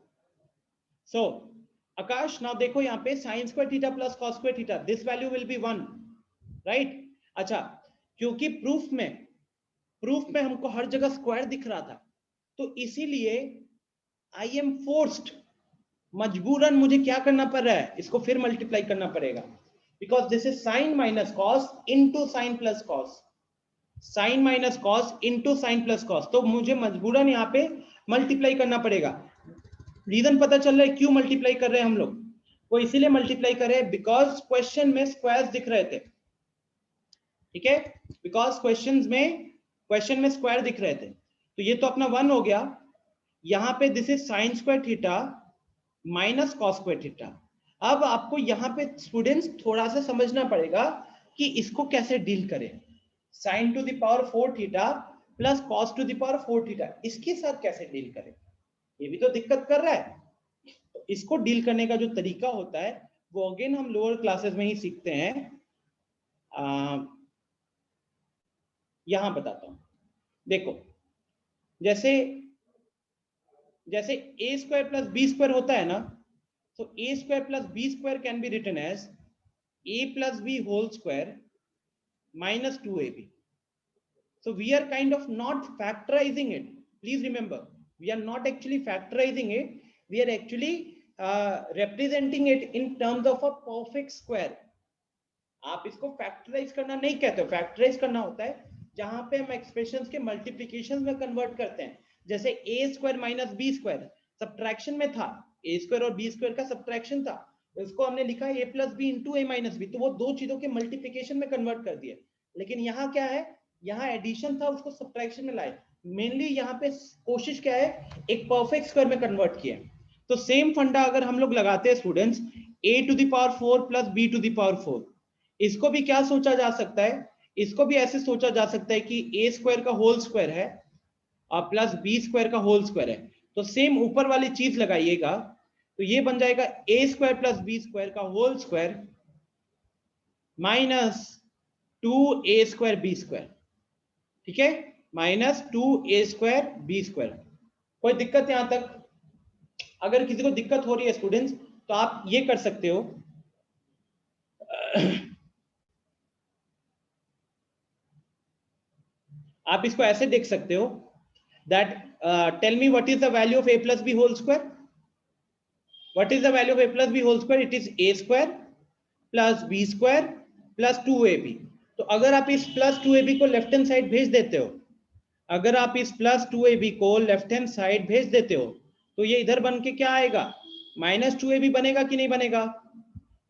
सो आकाश नाउ देखो यहाँ पे sign square theta plus cos square theta, this value will be 1, right? अच्छा, क्योंकि प्रूफ में हमको हर जगह स्क्वायर दिख रहा था, तो इसीलिए आई एम फोर्स्ड, मजबूरन मुझे क्या करना पड़ रहा है? इसको फिर मल्टीप्लाई करना पड़ेगा, because this is sine minus cos into sine plus cos, sine minus cos into sine plus cos. तो मुझे मजबूरन यहाँ पे मल्टीप्लाई करना पड़ेगा। रीजन पता चल रहा है क्यों मल्टीप्लाई कर रहे हैं हम लोग? वो इसीलिए मल्टीप्लाई कर रहे हैं बिकॉज क्वेश्चन में स्क्वायर्स दिख रहे थे, ठीक है? बिकॉज क्वेश्चन में स्क्वायर दिख रहे थे। तो ये तो अपना 1 हो गया। यहाँ पे this is sign square theta minus cos square theta. अब आपको यहाँ पे स्टूडेंट्स थोड़ा सा समझना पड़ेगा कि इसको कैसे डील करें। Sign to the power 4 theta plus cos to the power 4 theta, इसके साथ कैसे डील करें? ये भी तो दिक्कत कर रहा है। तो इसको डील करने का जो तरीका होता है वो अगेन हम लोअर क्लासेस में ही सीखते हैं। यहां बताता हूं, देखो, जैसे a square plus B square होता है ना, तो a square plus B square can be written as a plus b whole square minus 2ab. So we are kind of not factorizing it. Please remember, we are not actually factorizing it. We are actually representing it in terms of a perfect square. आप इसको factorise करना नहीं कहते हो। Factorise करना होता है जहां पे हम एक्सप्रेशंस के मल्टीप्लिकेशन में कन्वर्ट करते हैं। जैसे a square minus B square subtraction में था, a स्क्वायर और b स्क्वायर का सब्ट्रैक्शन था, इसको हमने लिखा a plus B into a minus b, तो वो दो चीजों के मल्टीप्लिकेशन में कन्वर्ट कर दिए। लेकिन यहाँ क्या है? यहाँ एडिशन था, उसको सब्ट्रैक्शन में लाए। मेनली यहाँ पे कोशिश क्या है? एक परफेक्ट स्क्वायर में कन्वर्ट किया। तो सेम फंडा अगर हम लोग लगाते हैं students, a to the power 4 plus b to the power 4, इसको भी क्या सोचा जा सकता है? इसको भी ऐसे सोचा जा सकता है कि a स्क्वायर का होल स्क्वायर है और प्लस b स्क्वायर का होल स्क्वायर है। तो सेम ऊपर वाली चीज लगाइएगा, तो ये बन जाएगा a square plus b square का whole square minus 2a square b square. ठीक है, -2a² b²। कोई दिक्कत यहां तक? अगर किसी को दिक्कत हो रही है स्टूडेंट्स तो आप ये कर सकते हो, आप इसको ऐसे देख सकते हो that tell me what is the value of a plus b whole square. What is the value of a plus b whole square? It is a² plus b² plus 2ab। तो अगर आप इस प्लस 2ab को left hand side भेज देते हो, अगर आप इस प्लस 2ab को लेफ्ट हैंड साइड भेज देते हो तो ये इधर बन के क्या आएगा? -2ab बनेगा कि नहीं बनेगा?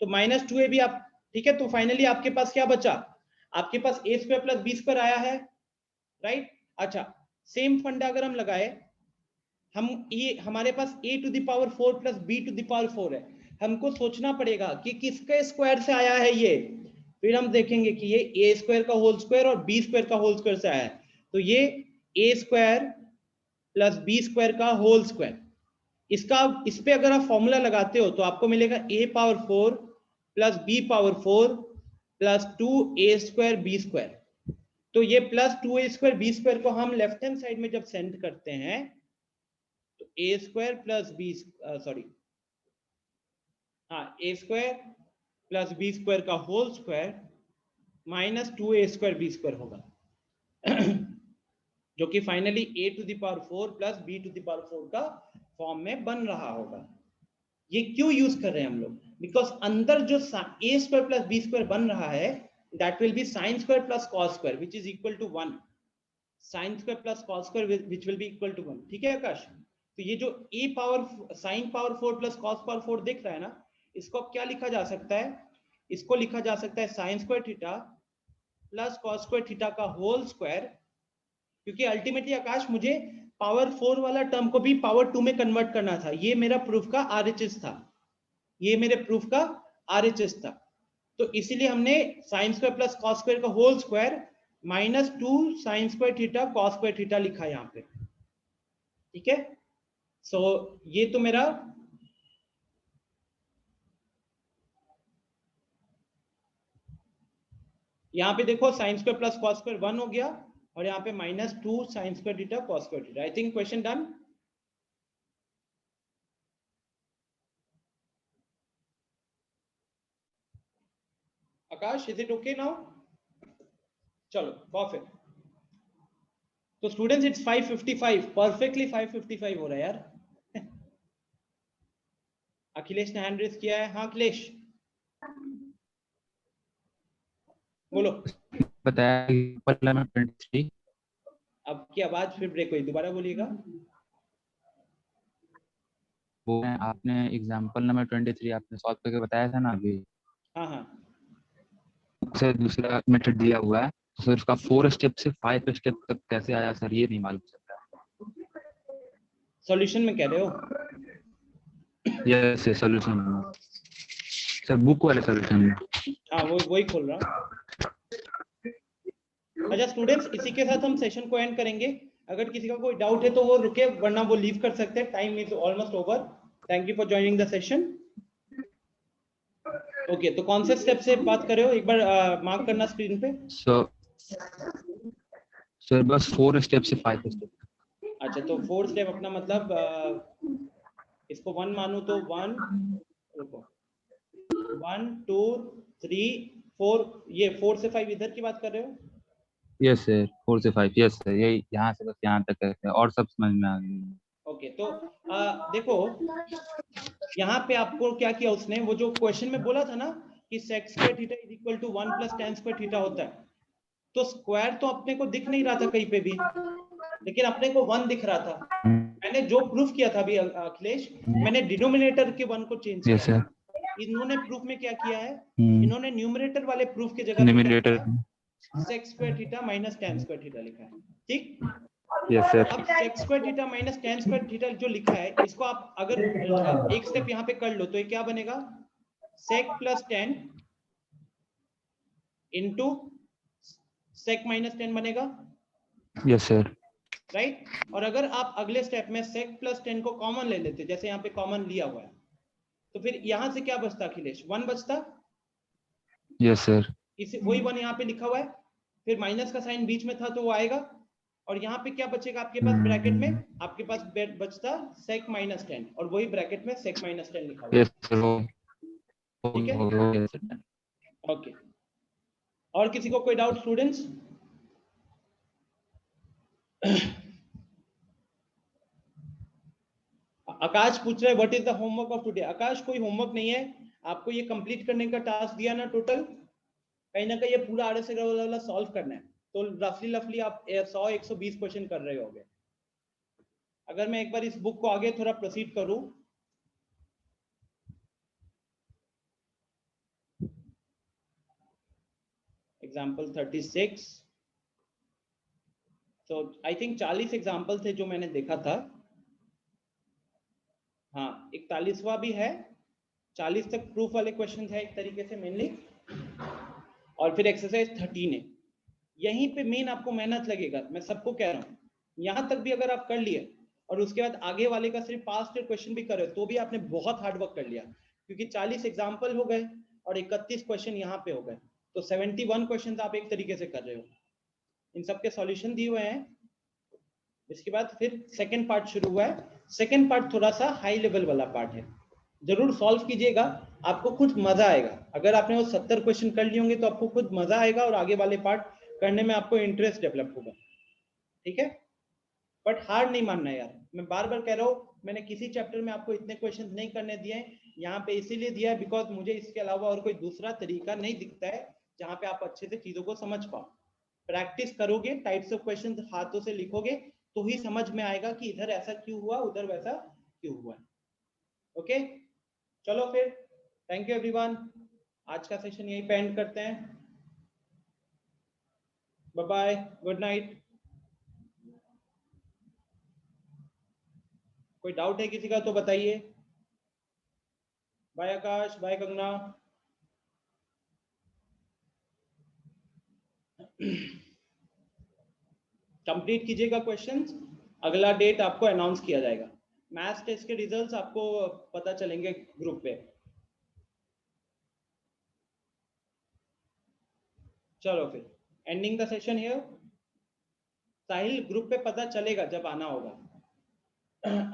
तो -2ab आप, ठीक है, तो फाइनली आपके पास क्या बचा? आपके पास a² प्लस b² आया है, राइट? अच्छा, सेम फंडा अगर हम लगाए, हम ये हमारे पास a to the power 4 plus b to the power 4 है, हमको सोचना पड़ेगा कि किसके स्क्वायर से आया है ये। फिर हम देखेंगे कि ये a² का होल स्क्वायर और b² का होल स्क्वायर से आया है, तो ये a² प्लस b² का होल स्क्वायर। इसका इस पे अगर आप फॉर्मूला लगाते हो तो आपको मिलेगा a power 4 plus b power 4 plus 2a² b²। तो ये प्लस 2a² b² को हम लेफ्ट हैंड साइड में जब सेंड करते हैं तो a² प्लस b, सॉरी, हाँ, a² प्लस b² का whole square minus 2a² b² होगा जो कि finally a to the power 4 plus b to the power 4 का फॉर्म में बन रहा होगा। ये क्यों यूज कर रहे हैं हम लोग? बिकॉज अंदर जो a² प्लस b² बन रहा है that will be sin square plus cos square which is equal to 1, sin square plus cos square which will be equal to 1। ठीक है आकाश? तो ये जो a power sin power 4 plus cos power 4 दिख रहा है ना, इसको क्या लिखा जा सकता है? इसको लिखा जा सकता है sin square theta plus cos square theta का होल स्क्वायर, क्योंकि अल्टीमेटली आकाश मुझे पावर 4 वाला टर्म को भी पावर 2 में कन्वर्ट करना था। ये मेरा प्रूफ का RHS था, ये मेरे प्रूफ का RHS था। तो इसीलिए हमने sin square plus cos square का whole square minus 2 sin square theta cos square theta लिखा है यहाँ पे। ठीक है, सो ये तो मेरा यहाँ पे देखो sin square plus cos square 1 हो गया और यहाँ पे -2 sin square theta cos square theta. I think question done. Akash, is it okay now? चलो परफेक्ट। तो स्टूडेंट्स इट्स 5:55, परफेक्टली 5:55 हो रहा है यार। अखिलेश ने हैंड रेज किया है। हाँ अखिलेश बोलो। बताया एग्जांपल नंबर 23। अब की आवाज फिर ब्रेक हुई, दोबारा बोलिएगा। वो आपने एग्जांपल नंबर 23 आपने सॉल्व करके बताया था ना अभी। हाँ हाँ, सर दूसरा मेथड दिया हुआ है, तो सर उसका 4 स्टेप से 5 स्टेप तक कैसे आया सर, ये नहीं मालूम चलता। सॉल्यूशन में कह रहे हो? यस सॉल्यूशन में सर, बुक वाले सॉल्यूशन में। हाँ वो वही खोल रहा हूँ। अच्छा स्टूडेंट्स, इसी के साथ हम सेशन को एंड करेंगे। अगर किसी का कोई डाउट है तो वो रुके, वरना वो लीव कर सकते हैं। Time is almost over. Thank you for joining the session. Okay, तो कौन से स्टेप से बात कर रहे हो? एक बार मार्क करना स्क्रीन पे। सर बस 4 स्टेप से 5 स्टेप। अच्छा, तो 4 स्टेप अपना मतलब इसको 1 मानू तो 1, रुको, 1 2 3 4, ये 4 से 5 इधर की बात कर रहे हो? यस सर, 4 से 5। यस सर, यही यहाँ से बस यहाँ तक करते हैं और सब समझ में आ गया। ओके, तो देखो यहाँ पे आपको क्या किया उसने, वो जो क्वेश्चन में बोला था ना कि sec square theta is equal to 1 plus tan square theta होता है, तो स्क्वायर तो अपने को दिख नहीं रहा था कहीं पे भी, लेकिन अपने को 1 दिख रहा था। मैंने जो प्रूफ किया था अभी अखिलेश, मैंने डिनोमिनेटर के 1 को चेंज किया। Yes sir. इन्होंने प्रूफ में क्या किया है, इन्होंने न्यूमरेटर वाले प्रूफ की जगह numerator sec square theta minus tan square theta लिखा है। ठीक, यस सर। अब sec square theta minus tan square theta जो लिखा है, इसको आप अगर एक स्टेप यहाँ पे कर लो तो ये क्या बनेगा, sec plus tan into sec minus tan बनेगा। Yes sir. राइट, और अगर आप अगले स्टेप में sec प्लस tan को कॉमन ले लेते, जैसे यहाँ पे कॉमन लिया हुआ है, तो फिर यहाँ से क्या बचता अखिलेश? 1 बचता। Yes sir. इसे वही 1 यहाँ पे लिखा हुआ है। फिर माइनस का साइन बीच में था तो वो आएगा, और यहाँ पे क्या बचेगा आपके पास ब्रैकेट में, आपके पास बचता sec माइनस 10 और वही ब्रैकेट में sec माइनस 10 लिखा हुआ यस सर वो ठीक है हो गया सर। ओके। और किसी को कोई डाउट स्टूडेंट्स? आकाश पूछ रहे हैं what is the homework of today. Akash कोई होमवर्क नहीं है, आपको ये कंप्लीट करने का टास्क दिया ना, टोटल कहीं ना कहीं ये पूरा RS वाला सॉल्व करना है, तो रफली आप 100-120 क्वेश्चन कर रहे होगे। अगर मैं एक बार इस बुक को आगे थोड़ा प्रोसीड करूं, एग्जाम्पल 36, तो आई थिंक 40 एग्जाम्पल थे जो मैंने देखा था। हाँ 41वां भी है, 40 तक प्रूफ वाले क्वेश्चन है एक तरीके से मेनली, और फिर एक्सरसाइज 13 है। यहीं पे मेन आपको मेहनत लगेगा, मैं सबको कह रहा हूँ। यहाँ तक भी अगर आप कर लिए और उसके बाद आगे वाले का सिर्फ पास्ट क्वेश्चन भी करे तो भी आपने बहुत हार्ड वर्क कर लिया, क्योंकि 40 एग्जाम्पल हो गए और 31 क्वेश्चन यहाँ पे हो गए, तो 71 क्वेश्चन आप एक तरीके से कर रहे हो। इन सबके सॉल्यूशन दिए हुए हैं। इसके बाद फिर सेकंड पार्ट शुरू हुआ है। सेकंड पार्ट थोड़ा सा हाई लेवल वाला पार्ट है, जरूर सॉल्व कीजिएगा, आपको खुद मजा आएगा। अगर आपने वो 70 क्वेश्चन कर लिए होंगे तो आपको खुद मजा आएगा और आगे वाले पार्ट करने में आपको इंटरेस्ट डेवलप होगा, ठीक है। बट हार्ड नहीं मानना यार, मैं बार बार कह रहा हूँ, मैंने किसी चैप्टर में आपको इतने क्वेश्चन नहीं करने दिए हैं, यहाँ पे इसीलिए दिया है बिकॉज मुझे इसके अलावा और कोई दूसरा तरीका नहीं दिखता है जहाँ पे आप अच्छे से चीजों को समझ पाओ। प्रैक्टिस करोगे, टाइप्स ऑफ क्वेश्चन हाथों से लिखोगे तो ही समझ में आएगा कि इधर ऐसा क्यों हुआ, उधर वैसा क्यों हुआ। ओके चलो फिर, थैंक यू एवरीवन, आज का सेशन यहीं पे एंड करते हैं। Bye bye, good night. कोई डाउट है किसी का तो बताइए। Bye Akash, bye Kangana. Complete कीजिएगा क्वेश्चंस, अगला डेट आपको अनाउंस किया जाएगा। मैथ्स टेस्ट के रिजल्ट्स आपको पता चलेंगे ग्रुप पे। चलो फिर ending the session here. Sahil group पे पता चलेगा जब आना होगा।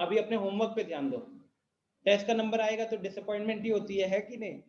अभी अपने होमवर्क पे ध्यान दो, टेस्ट का नंबर आएगा तो डिसअपॉइंटमेंट ही होती है कि नहीं?